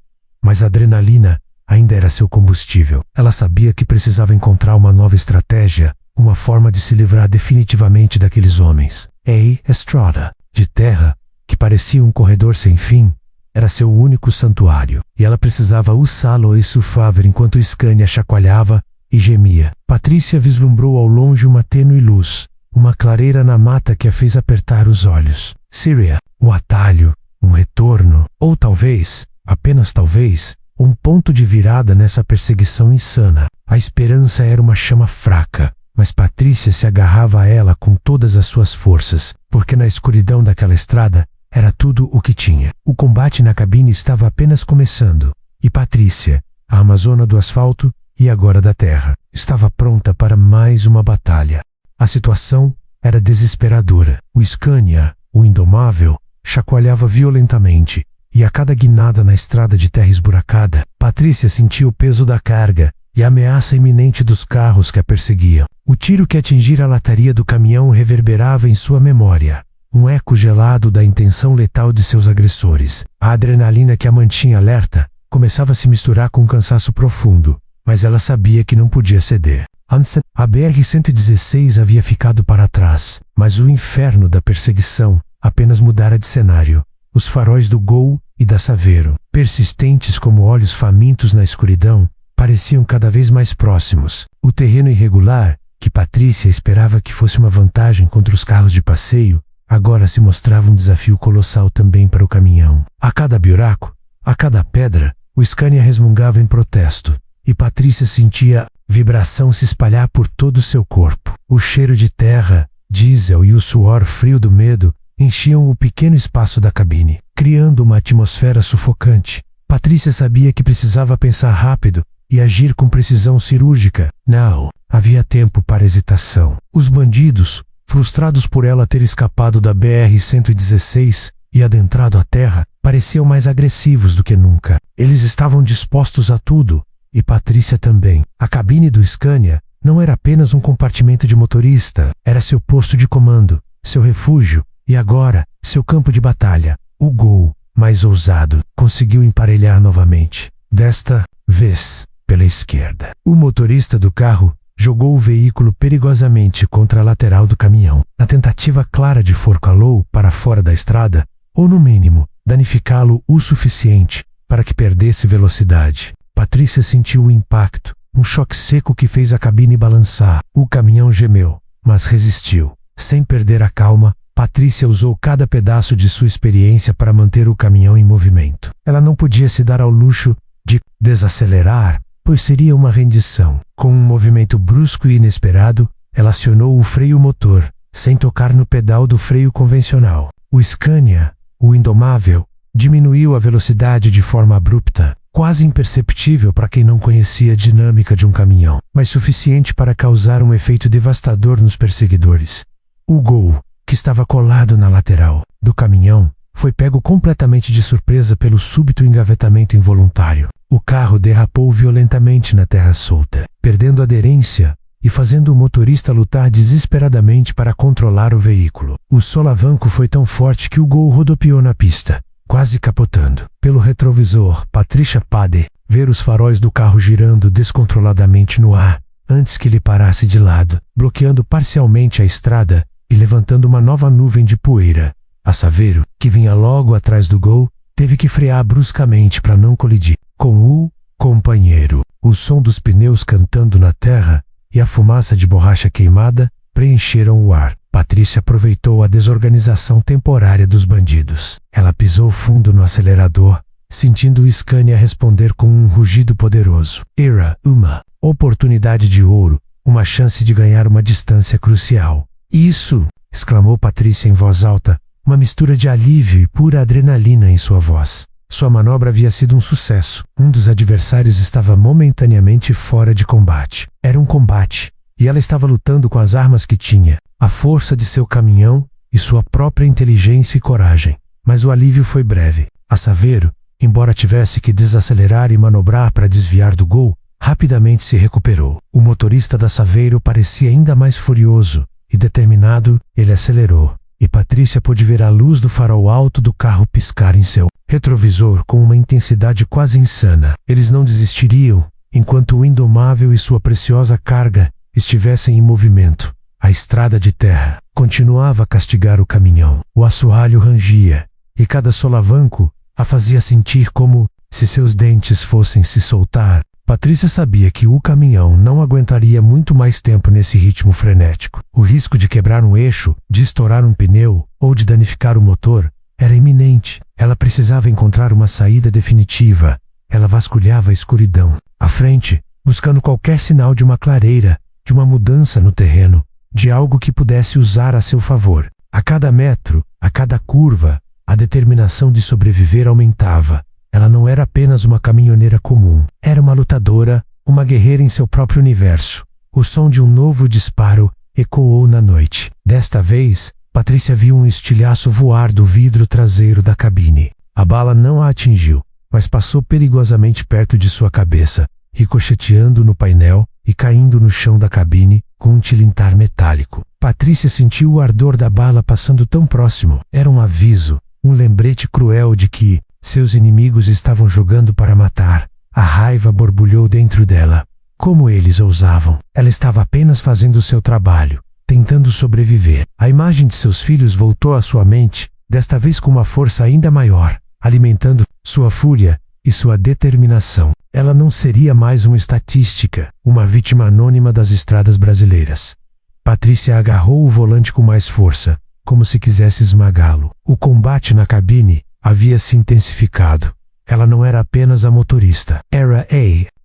Mas a adrenalina ainda era seu combustível. Ela sabia que precisava encontrar uma nova estratégia, uma forma de se livrar definitivamente daqueles homens. A estrada de terra, que parecia um corredor sem fim, era seu único santuário, e ela precisava usá-lo e surfar enquanto Scania chacoalhava e gemia. Patrícia vislumbrou ao longe uma tênue luz, uma clareira na mata que a fez apertar os olhos. Síria, um atalho, um retorno, ou talvez, apenas talvez, um ponto de virada nessa perseguição insana. A esperança era uma chama fraca, mas Patrícia se agarrava a ela com todas as suas forças, porque na escuridão daquela estrada era tudo o que tinha. O combate na cabine estava apenas começando, e Patrícia, a amazona do asfalto e agora da terra, estava pronta para mais uma batalha. A situação era desesperadora. O Scania, o indomável, chacoalhava violentamente, e a cada guinada na estrada de terra esburacada, Patrícia sentia o peso da carga e a ameaça iminente dos carros que a perseguiam. O tiro que atingira a lataria do caminhão reverberava em sua memória, um eco gelado da intenção letal de seus agressores. A adrenalina que a mantinha alerta começava a se misturar com um cansaço profundo, mas ela sabia que não podia ceder. A BR-116 havia ficado para trás, mas o inferno da perseguição apenas mudara de cenário. Os faróis do Gol e da Saveiro, persistentes como olhos famintos na escuridão, pareciam cada vez mais próximos. O terreno irregular, que Patrícia esperava que fosse uma vantagem contra os carros de passeio, agora se mostrava um desafio colossal também para o caminhão. A cada buraco, a cada pedra, o Scania resmungava em protesto, e Patrícia sentia vibração se espalhar por todo o seu corpo. O cheiro de terra, diesel e o suor frio do medo enchiam o pequeno espaço da cabine, criando uma atmosfera sufocante. Patrícia sabia que precisava pensar rápido e agir com precisão cirúrgica. Não havia tempo para hesitação. Os bandidos, frustrados por ela ter escapado da BR-116 e adentrado a terra, pareciam mais agressivos do que nunca. Eles estavam dispostos a tudo, e Patrícia também. A cabine do Scania não era apenas um compartimento de motorista, era seu posto de comando, seu refúgio, e agora, seu campo de batalha. O Gol, mais ousado, conseguiu emparelhar novamente, desta vez pela esquerda. O motorista do carro jogou o veículo perigosamente contra a lateral do caminhão, na tentativa clara de forcá-lo para fora da estrada, ou no mínimo, danificá-lo o suficiente para que perdesse velocidade. Patrícia sentiu o impacto, um choque seco que fez a cabine balançar. O caminhão gemeu, mas resistiu. Sem perder a calma, Patrícia usou cada pedaço de sua experiência para manter o caminhão em movimento. Ela não podia se dar ao luxo de desacelerar, pois seria uma rendição. Com um movimento brusco e inesperado, ela acionou o freio motor, sem tocar no pedal do freio convencional. O Scania, o indomável, diminuiu a velocidade de forma abrupta, quase imperceptível para quem não conhecia a dinâmica de um caminhão, mas suficiente para causar um efeito devastador nos perseguidores. O Gol, que estava colado na lateral do caminhão, foi pego completamente de surpresa pelo súbito engavetamento involuntário. O carro derrapou violentamente na terra solta, perdendo aderência e fazendo o motorista lutar desesperadamente para controlar o veículo. O solavanco foi tão forte que o Gol rodopiou na pista, quase capotando. Pelo retrovisor, Patrícia pôde ver os faróis do carro girando descontroladamente no ar, antes que ele parasse de lado, bloqueando parcialmente a estrada e levantando uma nova nuvem de poeira. A Saveiro, que vinha logo atrás do Gol, teve que frear bruscamente para não colidir com o companheiro. O som dos pneus cantando na terra e a fumaça de borracha queimada preencheram o ar. Patrícia aproveitou a desorganização temporária dos bandidos. Ela pisou fundo no acelerador, sentindo o Scania responder com um rugido poderoso. Era uma oportunidade de ouro, uma chance de ganhar uma distância crucial. Isso! Exclamou Patrícia em voz alta, uma mistura de alívio e pura adrenalina em sua voz. Sua manobra havia sido um sucesso. Um dos adversários estava momentaneamente fora de combate. Era um combate, e ela estava lutando com as armas que tinha, a força de seu caminhão e sua própria inteligência e coragem. Mas o alívio foi breve. A Saveiro, embora tivesse que desacelerar e manobrar para desviar do gol, rapidamente se recuperou. O motorista da Saveiro parecia ainda mais furioso e determinado. Ele acelerou, e Patrícia pôde ver a luz do farol alto do carro piscar em seu retrovisor com uma intensidade quase insana. Eles não desistiriam enquanto o Indomável e sua preciosa carga estivessem em movimento. A estrada de terra continuava a castigar o caminhão. O assoalho rangia, e cada solavanco a fazia sentir como se seus dentes fossem se soltar. Patrícia sabia que o caminhão não aguentaria muito mais tempo nesse ritmo frenético. O risco de quebrar um eixo, de estourar um pneu ou de danificar o motor era iminente. Ela precisava encontrar uma saída definitiva. Ela vasculhava a escuridão à frente, buscando qualquer sinal de uma clareira, de uma mudança no terreno, de algo que pudesse usar a seu favor. A cada metro, a cada curva, a determinação de sobreviver aumentava. Ela não era apenas uma caminhoneira comum. Era uma lutadora, uma guerreira em seu próprio universo. O som de um novo disparo ecoou na noite. Desta vez, Patrícia viu um estilhaço voar do vidro traseiro da cabine. A bala não a atingiu, mas passou perigosamente perto de sua cabeça, ricocheteando no painel e caindo no chão da cabine com um tilintar metálico. Patrícia sentiu o ardor da bala passando tão próximo. Era um aviso, um lembrete cruel de que seus inimigos estavam jogando para matar. A raiva borbulhou dentro dela. Como eles ousavam? Ela estava apenas fazendo o seu trabalho, tentando sobreviver. A imagem de seus filhos voltou à sua mente, desta vez com uma força ainda maior, alimentando sua fúria e sua determinação. Ela não seria mais uma estatística, uma vítima anônima das estradas brasileiras. Patrícia agarrou o volante com mais força, como se quisesse esmagá-lo. O combate na cabine havia se intensificado. Ela não era apenas a motorista. Era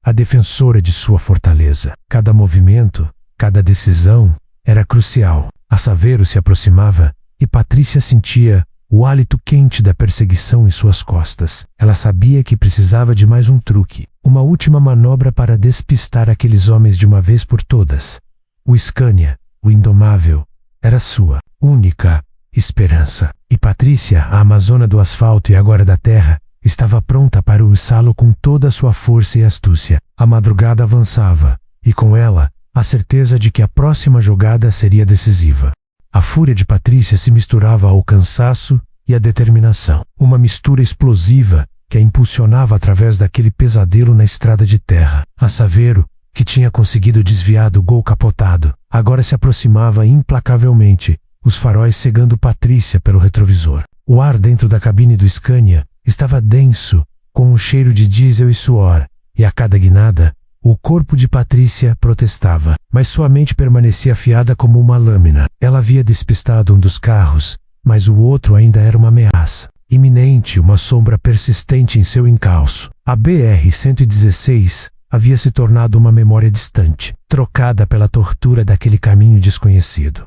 a defensora de sua fortaleza. Cada movimento, cada decisão era crucial. A Saveiro se aproximava e Patrícia sentia o hálito quente da perseguição em suas costas. Ela sabia que precisava de mais um truque, uma última manobra para despistar aqueles homens de uma vez por todas. O Scania, o Indomável, era sua única esperança. E Patrícia, a amazona do asfalto e agora da terra, estava pronta para usá-lo com toda a sua força e astúcia. A madrugada avançava, e com ela, a certeza de que a próxima jogada seria decisiva. A fúria de Patrícia se misturava ao cansaço e à determinação. Uma mistura explosiva que a impulsionava através daquele pesadelo na estrada de terra. A Saveiro, que tinha conseguido desviar do gol capotado, agora se aproximava implacavelmente, os faróis cegando Patrícia pelo retrovisor. O ar dentro da cabine do Scania estava denso, com um cheiro de diesel e suor, e a cada guinada, o corpo de Patrícia protestava, mas sua mente permanecia afiada como uma lâmina. Ela havia despistado um dos carros, mas o outro ainda era uma ameaça iminente, uma sombra persistente em seu encalço. A BR-116 havia se tornado uma memória distante, trocada pela tortura daquele caminho desconhecido.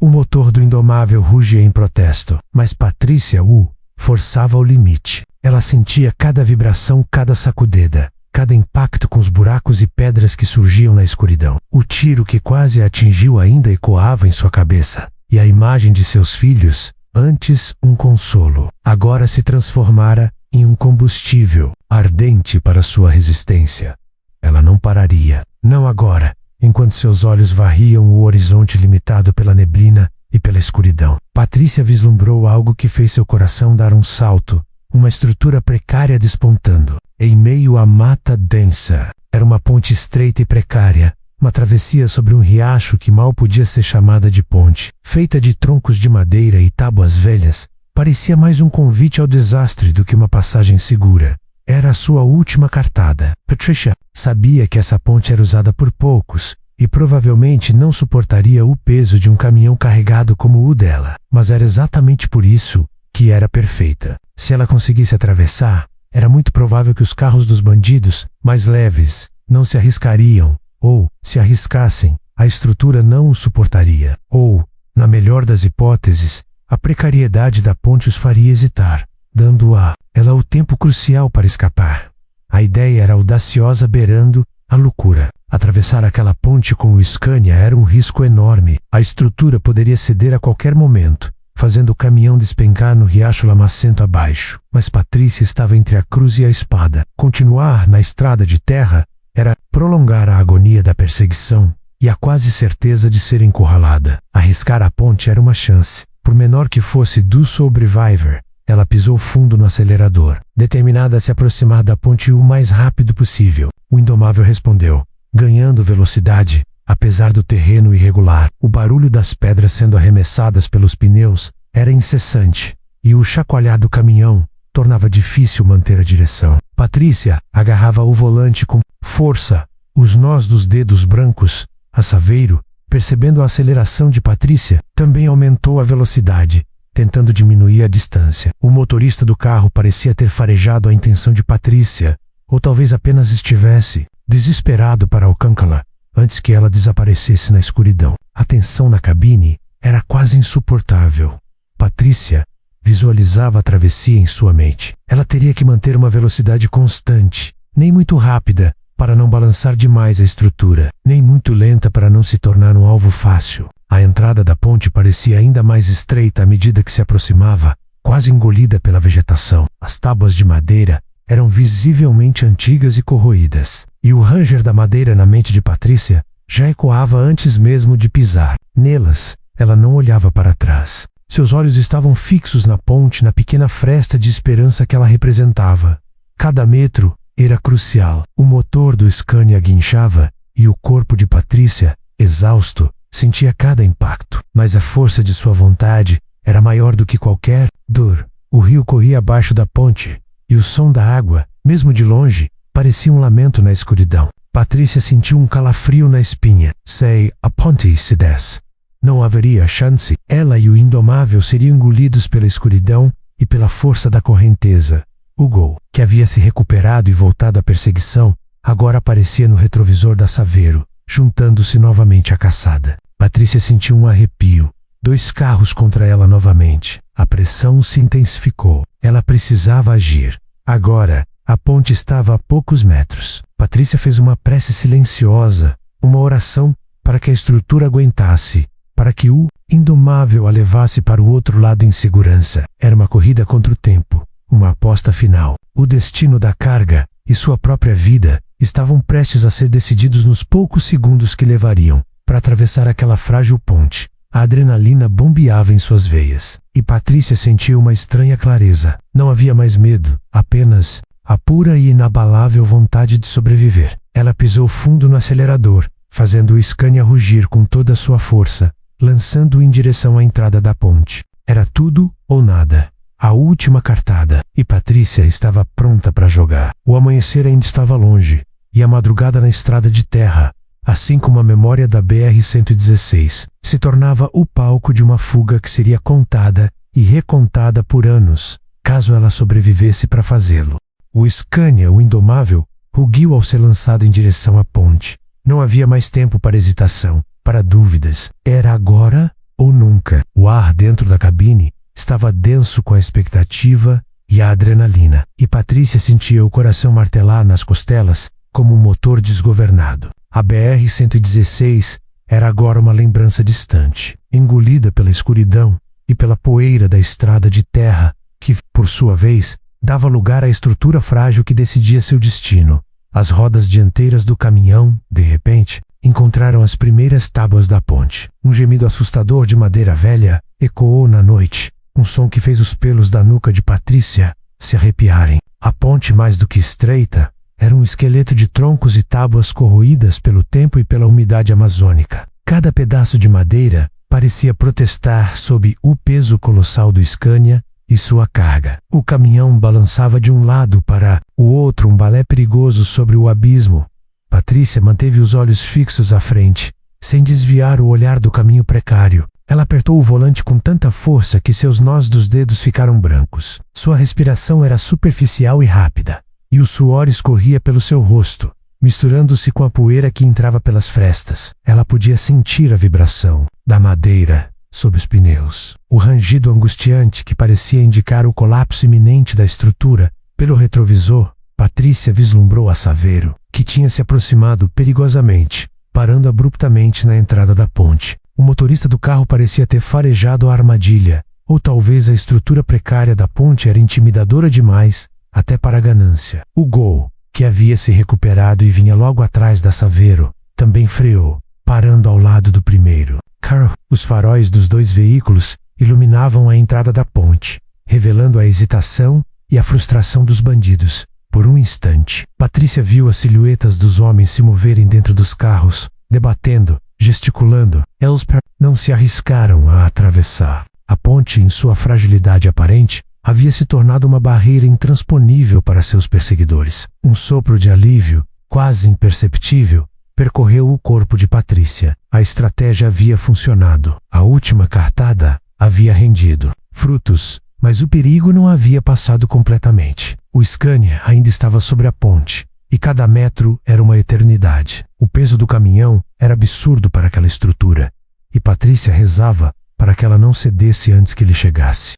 O motor do Indomável rugia em protesto, mas Patrícia o forçava ao limite. Ela sentia cada vibração, cada sacudida, cada impacto com os buracos e pedras que surgiam na escuridão. O tiro que quase a atingiu ainda ecoava em sua cabeça, e a imagem de seus filhos, antes um consolo, agora se transformara em um combustível ardente para sua resistência. Ela não pararia, não agora, enquanto seus olhos varriam o horizonte limitado pela neblina e pela escuridão. Patrícia vislumbrou algo que fez seu coração dar um salto, uma estrutura precária despontando. Em meio à mata densa, era uma ponte estreita e precária, uma travessia sobre um riacho que mal podia ser chamada de ponte. Feita de troncos de madeira e tábuas velhas, parecia mais um convite ao desastre do que uma passagem segura. Era a sua última cartada. Patricia sabia que essa ponte era usada por poucos e provavelmente não suportaria o peso de um caminhão carregado como o dela. Mas era exatamente por isso que era perfeita. Se ela conseguisse atravessar, era muito provável que os carros dos bandidos, mais leves, não se arriscariam, ou, se arriscassem, a estrutura não o suportaria. Ou, na melhor das hipóteses, a precariedade da ponte os faria hesitar, dando a ela o tempo crucial para escapar. A ideia era audaciosa, beirando a loucura. Atravessar aquela ponte com o Scania era um risco enorme. A estrutura poderia ceder a qualquer momento, fazendo o caminhão despencar no riacho lamacento abaixo. Mas Patrícia estava entre a cruz e a espada. Continuar na estrada de terra era prolongar a agonia da perseguição e a quase certeza de ser encurralada. Arriscar a ponte era uma chance. Por menor que fosse do Survivor, ela pisou fundo no acelerador, determinada a se aproximar da ponte o mais rápido possível. O Indomável respondeu, ganhando velocidade, apesar do terreno irregular. O barulho das pedras sendo arremessadas pelos pneus era incessante, e o chacoalhar do caminhão tornava difícil manter a direção. Patrícia agarrava o volante com força, os nós dos dedos brancos, a Saveiro, percebendo a aceleração de Patrícia, também aumentou a velocidade, tentando diminuir a distância. O motorista do carro parecia ter farejado a intenção de Patrícia, ou talvez apenas estivesse desesperado para alcançá-la, antes que ela desaparecesse na escuridão. A tensão na cabine era quase insuportável. Patrícia visualizava a travessia em sua mente. Ela teria que manter uma velocidade constante, nem muito rápida, para não balançar demais a estrutura, nem muito lenta para não se tornar um alvo fácil. A entrada da ponte parecia ainda mais estreita à medida que se aproximava, quase engolida pela vegetação. As tábuas de madeira eram visivelmente antigas e corroídas, e o ranger da madeira na mente de Patrícia já ecoava antes mesmo de pisar. Nelas, ela não olhava para trás. Seus olhos estavam fixos na ponte, na pequena fresta de esperança que ela representava. Cada metro era crucial. O motor do Scania guinchava e o corpo de Patrícia, exausto, sentia cada impacto. Mas a força de sua vontade era maior do que qualquer dor. O rio corria abaixo da ponte e o som da água, mesmo de longe, parecia um lamento na escuridão. Patrícia sentiu um calafrio na espinha. Se a ponte se desse, não haveria chance. Ela e o Indomável seriam engolidos pela escuridão e pela força da correnteza. O Gol, que havia se recuperado e voltado à perseguição, agora aparecia no retrovisor da Saveiro, juntando-se novamente à caçada. Patrícia sentiu um arrepio. 2 carros contra ela novamente. A pressão se intensificou. Ela precisava agir. Agora, a ponte estava a poucos metros. Patrícia fez uma prece silenciosa, uma oração para que a estrutura aguentasse, para que o Indomável a levasse para o outro lado em segurança. Era uma corrida contra o tempo. Uma aposta final. O destino da carga e sua própria vida estavam prestes a ser decididos nos poucos segundos que levariam para atravessar aquela frágil ponte. A adrenalina bombeava em suas veias, e Patrícia sentiu uma estranha clareza. Não havia mais medo, apenas a pura e inabalável vontade de sobreviver. Ela pisou fundo no acelerador, fazendo o Scania rugir com toda a sua força, lançando-o em direção à entrada da ponte. Era tudo ou nada. A última cartada, e Patrícia estava pronta para jogar. O amanhecer ainda estava longe, e a madrugada na estrada de terra, assim como a memória da BR-116, se tornava o palco de uma fuga que seria contada e recontada por anos, caso ela sobrevivesse para fazê-lo. O Scania, o Indomável, rugiu ao ser lançado em direção à ponte. Não havia mais tempo para hesitação, para dúvidas. Era agora ou nunca. O ar dentro da cabine estava denso com a expectativa e a adrenalina, e Patrícia sentia o coração martelar nas costelas como um motor desgovernado. A BR-116 era agora uma lembrança distante, engolida pela escuridão e pela poeira da estrada de terra, que, por sua vez, dava lugar à estrutura frágil que decidia seu destino. As rodas dianteiras do caminhão, de repente, encontraram as primeiras tábuas da ponte. Um gemido assustador de madeira velha ecoou na noite, um som que fez os pelos da nuca de Patrícia se arrepiarem. A ponte, mais do que estreita, era um esqueleto de troncos e tábuas corroídas pelo tempo e pela umidade amazônica. Cada pedaço de madeira parecia protestar sob o peso colossal do Scania e sua carga. O caminhão balançava de um lado para o outro, um balé perigoso sobre o abismo. Patrícia manteve os olhos fixos à frente, sem desviar o olhar do caminho precário. Ela apertou o volante com tanta força que seus nós dos dedos ficaram brancos. Sua respiração era superficial e rápida, e o suor escorria pelo seu rosto, misturando-se com a poeira que entrava pelas frestas. Ela podia sentir a vibração da madeira sob os pneus, o rangido angustiante que parecia indicar o colapso iminente da estrutura. Pelo retrovisor, Patrícia vislumbrou a Saveiro, que tinha se aproximado perigosamente, parando abruptamente na entrada da ponte. O motorista do carro parecia ter farejado a armadilha, ou talvez a estrutura precária da ponte era intimidadora demais, até para a ganância. O Gol, que havia se recuperado e vinha logo atrás da Saveiro, também freou, parando ao lado do primeiro carro. Os faróis dos dois veículos iluminavam a entrada da ponte, revelando a hesitação e a frustração dos bandidos. Por um instante, Patrícia viu as silhuetas dos homens se moverem dentro dos carros, debatendo, gesticulando. Eles não se arriscaram a atravessar. A ponte, em sua fragilidade aparente, havia se tornado uma barreira intransponível para seus perseguidores. Um sopro de alívio, quase imperceptível, percorreu o corpo de Patrícia. A estratégia havia funcionado. A última cartada havia rendido frutos, mas o perigo não havia passado completamente. O Scania ainda estava sobre a ponte, e cada metro era uma eternidade. O peso do caminhão era absurdo para aquela estrutura, e Patrícia rezava para que ela não cedesse antes que ele chegasse.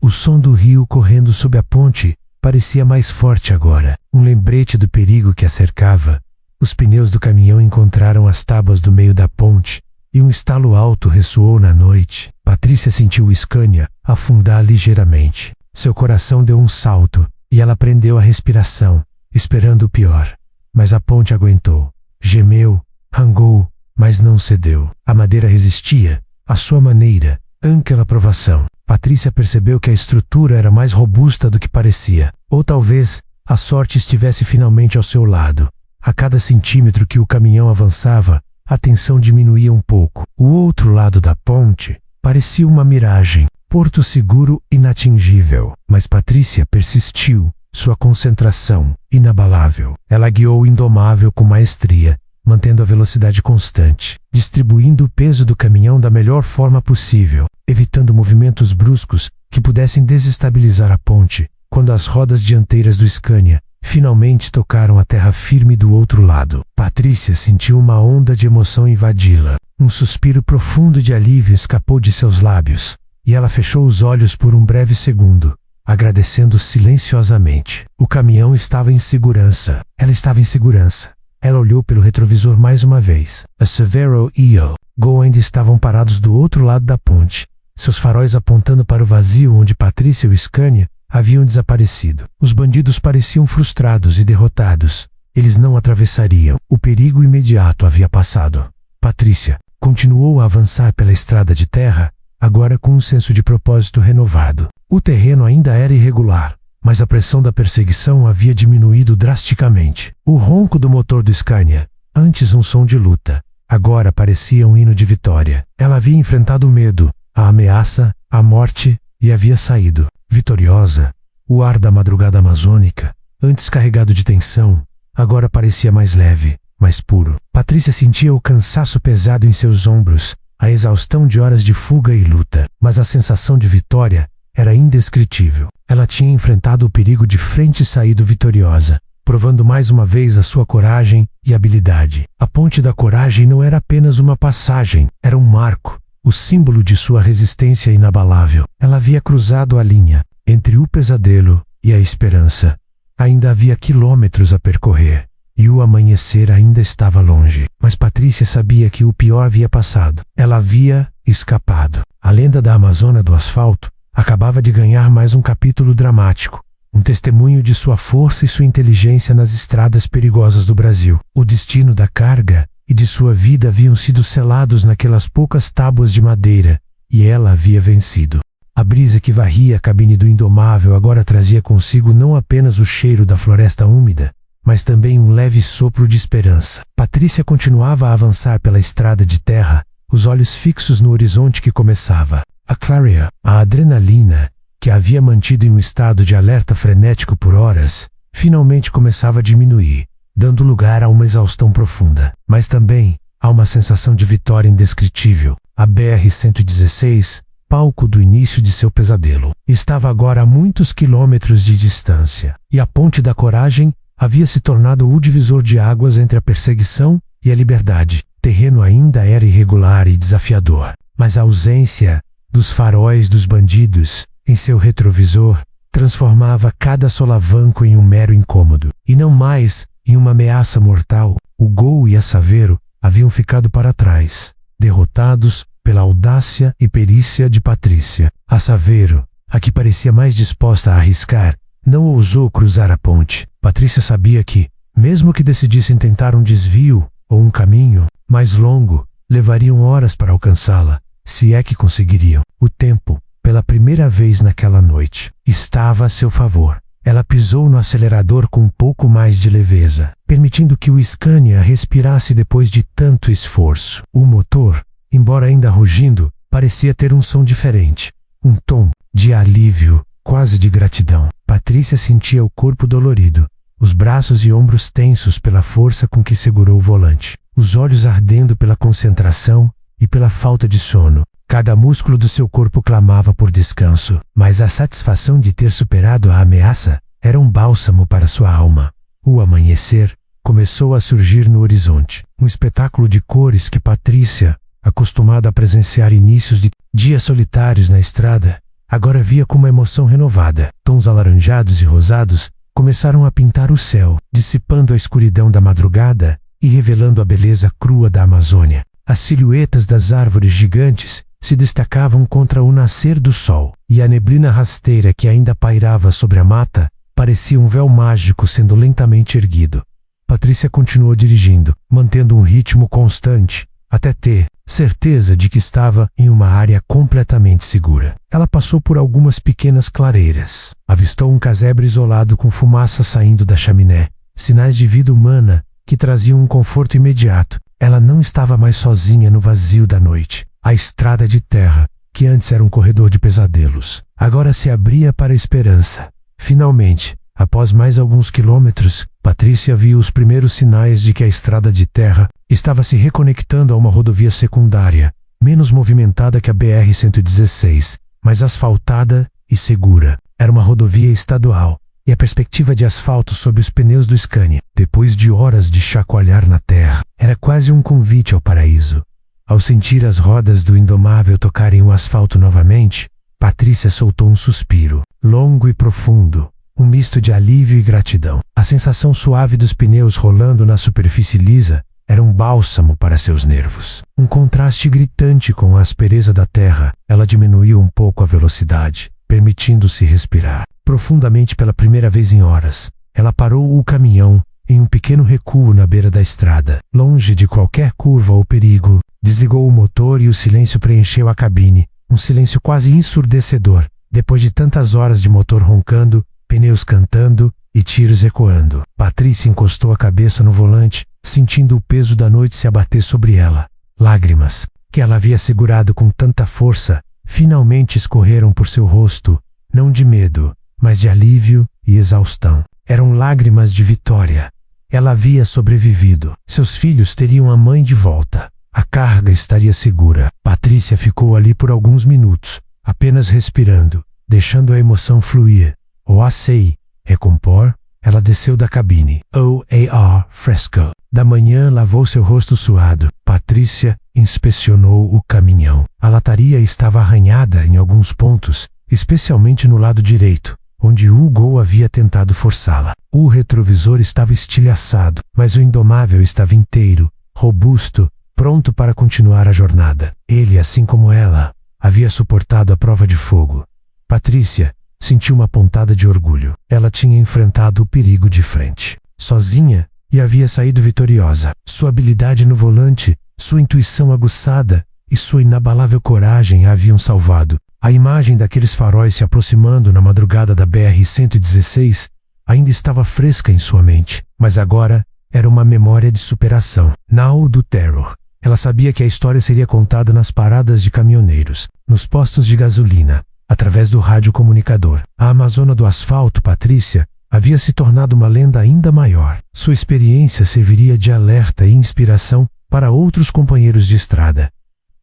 O som do rio correndo sob a ponte parecia mais forte agora, um lembrete do perigo que a cercava. Os pneus do caminhão encontraram as tábuas do meio da ponte, e um estalo alto ressoou na noite. Patrícia sentiu o Scania afundar ligeiramente. Seu coração deu um salto, e ela prendeu a respiração, esperando o pior. Mas a ponte aguentou. Gemeu, rangou, mas não cedeu. A madeira resistia, à sua maneira, àquela provação. Patrícia percebeu que a estrutura era mais robusta do que parecia. Ou talvez a sorte estivesse finalmente ao seu lado. A cada centímetro que o caminhão avançava, a tensão diminuía um pouco. O outro lado da ponte parecia uma miragem, porto seguro inatingível. Mas Patrícia persistiu, sua concentração inabalável. Ela guiou o indomável com maestria, mantendo a velocidade constante, distribuindo o peso do caminhão da melhor forma possível, evitando movimentos bruscos que pudessem desestabilizar a ponte. Quando as rodas dianteiras do Scania finalmente tocaram a terra firme do outro lado, Patrícia sentiu uma onda de emoção invadi-la. Um suspiro profundo de alívio escapou de seus lábios, e ela fechou os olhos por um breve segundo, agradecendo silenciosamente. O caminhão estava em segurança. Ela estava em segurança. Ela olhou pelo retrovisor mais uma vez. A Saveiro e o Gol ainda estavam parados do outro lado da ponte, seus faróis apontando para o vazio onde Patrícia e o Scania haviam desaparecido. Os bandidos pareciam frustrados e derrotados. Eles não atravessariam. O perigo imediato havia passado. Patrícia continuou a avançar pela estrada de terra, agora com um senso de propósito renovado. O terreno ainda era irregular, mas a pressão da perseguição havia diminuído drasticamente. O ronco do motor do Scania, antes um som de luta, agora parecia um hino de vitória. Ela havia enfrentado o medo, a ameaça, a morte, e havia saído vitoriosa. O ar da madrugada amazônica, antes carregado de tensão, agora parecia mais leve, mais puro. Patrícia sentia o cansaço pesado em seus ombros, a exaustão de horas de fuga e luta, mas a sensação de vitória era indescritível. Ela tinha enfrentado o perigo de frente e saído vitoriosa, provando mais uma vez a sua coragem e habilidade. A ponte da coragem não era apenas uma passagem, era um marco, o símbolo de sua resistência inabalável. Ela havia cruzado a linha entre o pesadelo e a esperança. Ainda havia quilômetros a percorrer, e o amanhecer ainda estava longe. Mas Patrícia sabia que o pior havia passado. Ela havia escapado. A lenda da Amazônia do asfalto acabava de ganhar mais um capítulo dramático, um testemunho de sua força e sua inteligência nas estradas perigosas do Brasil. O destino da carga e de sua vida haviam sido selados naquelas poucas tábuas de madeira, e ela havia vencido. A brisa que varria a cabine do indomável agora trazia consigo não apenas o cheiro da floresta úmida, mas também um leve sopro de esperança. Patrícia continuava a avançar pela estrada de terra, os olhos fixos no horizonte que começava a clarear. A adrenalina que a havia mantido em um estado de alerta frenético por horas, finalmente começava a diminuir, dando lugar a uma exaustão profunda. Mas também a uma sensação de vitória indescritível. A BR-116, palco do início de seu pesadelo, estava agora a muitos quilômetros de distância, e a Ponte da Coragem havia se tornado o divisor de águas entre a perseguição e a liberdade. O terreno ainda era irregular e desafiador, mas a ausência dos faróis dos bandidos em seu retrovisor transformava cada solavanco em um mero incômodo, e não mais em uma ameaça mortal. O Gol e a Saveiro haviam ficado para trás, derrotados pela audácia e perícia de Patrícia. A Saveiro, a que parecia mais disposta a arriscar, não ousou cruzar a ponte. Patrícia sabia que, mesmo que decidissem tentar um desvio ou um caminho mais longo, levariam horas para alcançá-la, se é que conseguiriam. O tempo, pela primeira vez naquela noite, estava a seu favor. Ela pisou no acelerador com um pouco mais de leveza, permitindo que o Scania respirasse depois de tanto esforço. O motor, embora ainda rugindo, parecia ter um som diferente, um tom de alívio, quase de gratidão. Patrícia sentia o corpo dolorido, os braços e ombros tensos pela força com que segurou o volante, os olhos ardendo pela concentração e pela falta de sono. Cada músculo do seu corpo clamava por descanso, mas a satisfação de ter superado a ameaça era um bálsamo para sua alma. O amanhecer começou a surgir no horizonte, um espetáculo de cores que Patrícia, acostumada a presenciar inícios de dias solitários na estrada, agora via com uma emoção renovada. Tons alaranjados e rosados começaram a pintar o céu, dissipando a escuridão da madrugada e revelando a beleza crua da Amazônia. As silhuetas das árvores gigantes se destacavam contra o nascer do sol, e a neblina rasteira que ainda pairava sobre a mata parecia um véu mágico sendo lentamente erguido. Patrícia continuou dirigindo, mantendo um ritmo constante, até ter certeza de que estava em uma área completamente segura. Ela passou por algumas pequenas clareiras. Avistou um casebre isolado com fumaça saindo da chaminé, sinais de vida humana que traziam um conforto imediato. Ela não estava mais sozinha no vazio da noite. A estrada de terra, que antes era um corredor de pesadelos, agora se abria para a esperança. Finalmente, após mais alguns quilômetros, Patrícia viu os primeiros sinais de que a estrada de terra estava se reconectando a uma rodovia secundária, menos movimentada que a BR-116, mas asfaltada e segura. Era uma rodovia estadual, e a perspectiva de asfalto sob os pneus do Scania, depois de horas de chacoalhar na terra, era quase um convite ao paraíso. Ao sentir as rodas do indomável tocarem o asfalto novamente, Patrícia soltou um suspiro, longo e profundo, um misto de alívio e gratidão. A sensação suave dos pneus rolando na superfície lisa era um bálsamo para seus nervos. Um contraste gritante com a aspereza da terra, ela diminuiu um pouco a velocidade, permitindo-se respirar. Profundamente pela primeira vez em horas, ela parou o caminhão em um pequeno recuo na beira da estrada, longe de qualquer curva ou perigo. Desligou o motor e o silêncio preencheu a cabine, um silêncio quase ensurdecedor, depois de tantas horas de motor roncando, pneus cantando e tiros ecoando. Patrícia encostou a cabeça no volante, sentindo o peso da noite se abater sobre ela. Lágrimas, que ela havia segurado com tanta força, finalmente escorreram por seu rosto, não de medo, mas de alívio e exaustão. Eram lágrimas de vitória. Ela havia sobrevivido. Seus filhos teriam a mãe de volta. A carga estaria segura. Patrícia ficou ali por alguns minutos, apenas respirando, deixando a emoção fluir. OACI, recompor, ela desceu da cabine. OAR, fresco. Da manhã lavou seu rosto suado. Patrícia inspecionou o caminhão. A lataria estava arranhada em alguns pontos, especialmente no lado direito, onde Hugo havia tentado forçá-la. O retrovisor estava estilhaçado, mas o indomável estava inteiro, robusto, pronto para continuar a jornada. Ele, assim como ela, havia suportado a prova de fogo. Patrícia sentiu uma pontada de orgulho. Ela tinha enfrentado o perigo de frente, sozinha, e havia saído vitoriosa. Sua habilidade no volante, sua intuição aguçada e sua inabalável coragem a haviam salvado. A imagem daqueles faróis se aproximando na madrugada da BR-116 ainda estava fresca em sua mente, mas agora era uma memória de superação. Now do terror. Ela sabia que a história seria contada nas paradas de caminhoneiros, nos postos de gasolina, através do radiocomunicador. A amazona do asfalto, Patrícia, havia se tornado uma lenda ainda maior. Sua experiência serviria de alerta e inspiração para outros companheiros de estrada.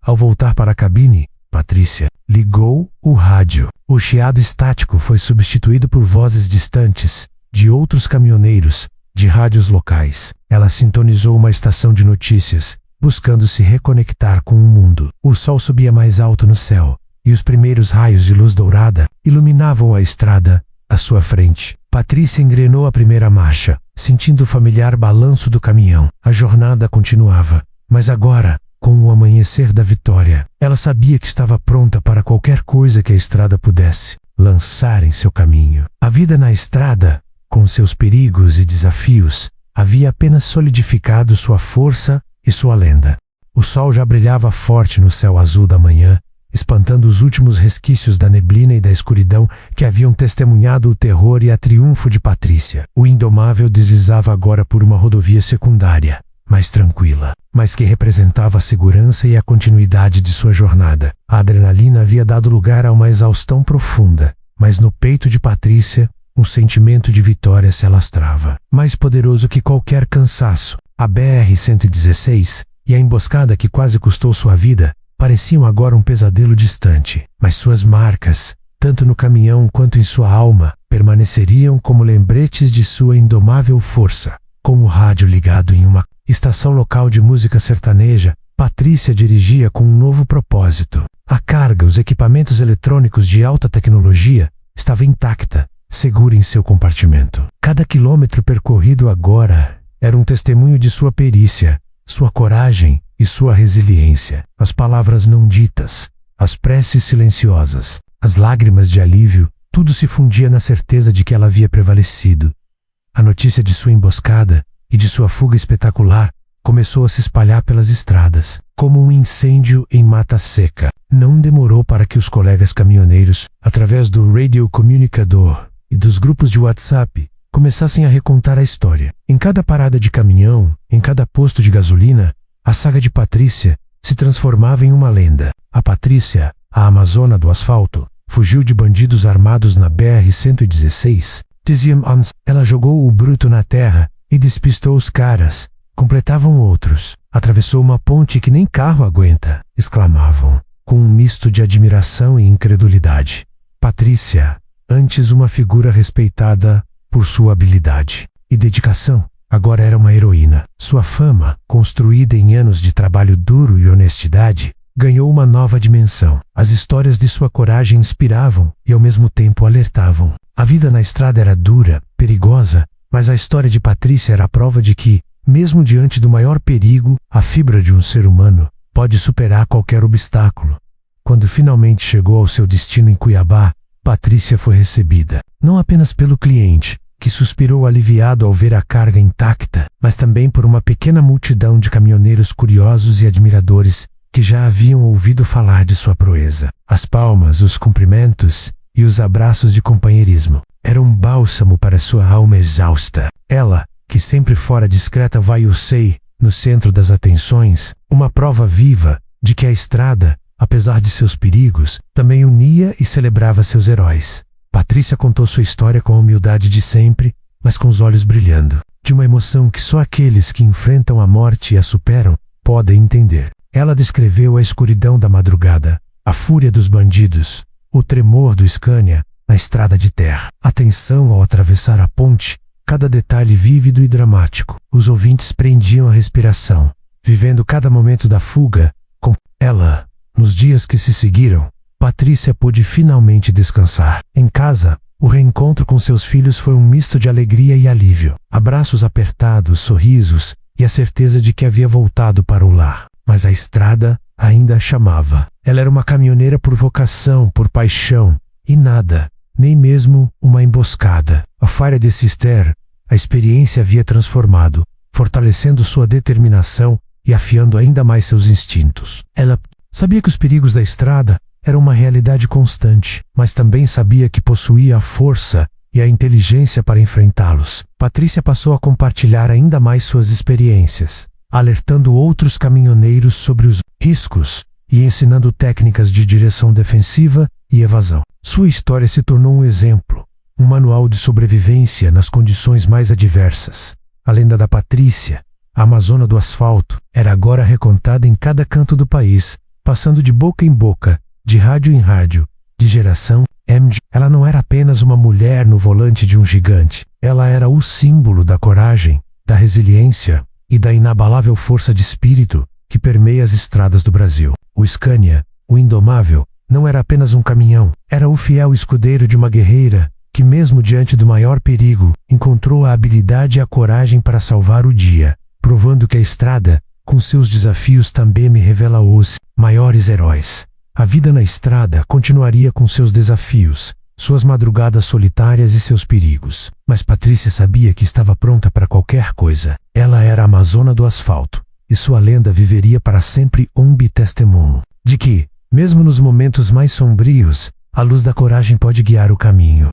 Ao voltar para a cabine, Patrícia ligou o rádio. O chiado estático foi substituído por vozes distantes, de outros caminhoneiros, de rádios locais. Ela sintonizou uma estação de notícias, buscando se reconectar com o mundo. O sol subia mais alto no céu, e os primeiros raios de luz dourada iluminavam a estrada à sua frente. Patrícia engrenou a primeira marcha, sentindo o familiar balanço do caminhão. A jornada continuava, mas agora, com o amanhecer da vitória, ela sabia que estava pronta para qualquer coisa que a estrada pudesse lançar em seu caminho. A vida na estrada, com seus perigos e desafios, havia apenas solidificado sua força e sua lenda. O sol já brilhava forte no céu azul da manhã, espantando os últimos resquícios da neblina e da escuridão que haviam testemunhado o terror e a triunfo de Patrícia. O indomável deslizava agora por uma rodovia secundária, mais tranquila, mas que representava a segurança e a continuidade de sua jornada. A adrenalina havia dado lugar a uma exaustão profunda, mas no peito de Patrícia, um sentimento de vitória se alastrava. Mais poderoso que qualquer cansaço, a BR-116 e a emboscada que quase custou sua vida pareciam agora um pesadelo distante, mas suas marcas, tanto no caminhão quanto em sua alma, permaneceriam como lembretes de sua indomável força. Com o rádio ligado em uma estação local de música sertaneja, Patrícia dirigia com um novo propósito. A carga, os equipamentos eletrônicos de alta tecnologia, estava intacta, segura em seu compartimento. Cada quilômetro percorrido agora era um testemunho de sua perícia, sua coragem e sua resiliência. As palavras não ditas, as preces silenciosas, as lágrimas de alívio, tudo se fundia na certeza de que ela havia prevalecido. A notícia de sua emboscada e de sua fuga espetacular começou a se espalhar pelas estradas, como um incêndio em mata seca. Não demorou para que os colegas caminhoneiros, através do radiocomunicador e dos grupos de WhatsApp, começassem a recontar a história. Em cada parada de caminhão, em cada posto de gasolina, a saga de Patrícia se transformava em uma lenda. A Patrícia, a amazona do asfalto, fugiu de bandidos armados na BR-116. Diziam uns, ela jogou o bruto na terra e despistou os caras. Completavam outros. Atravessou uma ponte que nem carro aguenta, exclamavam, com um misto de admiração e incredulidade. Patrícia, antes uma figura respeitada por sua habilidade e dedicação, agora era uma heroína. Sua fama, construída em anos de trabalho duro e honestidade, ganhou uma nova dimensão. As histórias de sua coragem inspiravam e ao mesmo tempo alertavam. A vida na estrada era dura, perigosa, mas a história de Patrícia era a prova de que, mesmo diante do maior perigo, a fibra de um ser humano pode superar qualquer obstáculo. Quando finalmente chegou ao seu destino em Cuiabá, Patrícia foi recebida, não apenas pelo cliente, que suspirou aliviado ao ver a carga intacta, mas também por uma pequena multidão de caminhoneiros curiosos e admiradores que já haviam ouvido falar de sua proeza. As palmas, os cumprimentos e os abraços de companheirismo eram um bálsamo para sua alma exausta. Ela, que sempre fora discreta vai eu sei, no centro das atenções, uma prova viva de que a estrada, apesar de seus perigos, também unia e celebrava seus heróis. Patrícia contou sua história com a humildade de sempre, mas com os olhos brilhando, de uma emoção que só aqueles que enfrentam a morte e a superam podem entender. Ela descreveu a escuridão da madrugada, a fúria dos bandidos, o tremor do Scania na estrada de terra, a tensão ao atravessar a ponte, cada detalhe vívido e dramático. Os ouvintes prendiam a respiração, vivendo cada momento da fuga com ela. Nos dias que se seguiram, Patrícia pôde finalmente descansar. Em casa, o reencontro com seus filhos foi um misto de alegria e alívio. Abraços apertados, sorrisos e a certeza de que havia voltado para o lar. Mas a estrada ainda a chamava. Ela era uma caminhoneira por vocação, por paixão, e nada, nem mesmo uma emboscada. A Fire de Sister, a experiência havia transformado, fortalecendo sua determinação e afiando ainda mais seus instintos. Ela sabia que os perigos da estrada eram uma realidade constante, mas também sabia que possuía a força e a inteligência para enfrentá-los. Patrícia passou a compartilhar ainda mais suas experiências, alertando outros caminhoneiros sobre os riscos e ensinando técnicas de direção defensiva e evasão. Sua história se tornou um exemplo, um manual de sobrevivência nas condições mais adversas. A lenda da Patrícia, a amazona do asfalto, era agora recontada em cada canto do país, passando de boca em boca, de rádio em rádio, de geração em geração. Ela não era apenas uma mulher no volante de um gigante. Ela era o símbolo da coragem, da resiliência e da inabalável força de espírito que permeia as estradas do Brasil. O Scania, o indomável, não era apenas um caminhão. Era o fiel escudeiro de uma guerreira que, mesmo diante do maior perigo, encontrou a habilidade e a coragem para salvar o dia, provando que a estrada, com seus desafios, também me revela os maiores heróis. A vida na estrada continuaria com seus desafios, suas madrugadas solitárias e seus perigos. Mas Patrícia sabia que estava pronta para qualquer coisa. Ela era a amazona do asfalto, e sua lenda viveria para sempre testemunho de que, mesmo nos momentos mais sombrios, a luz da coragem pode guiar o caminho.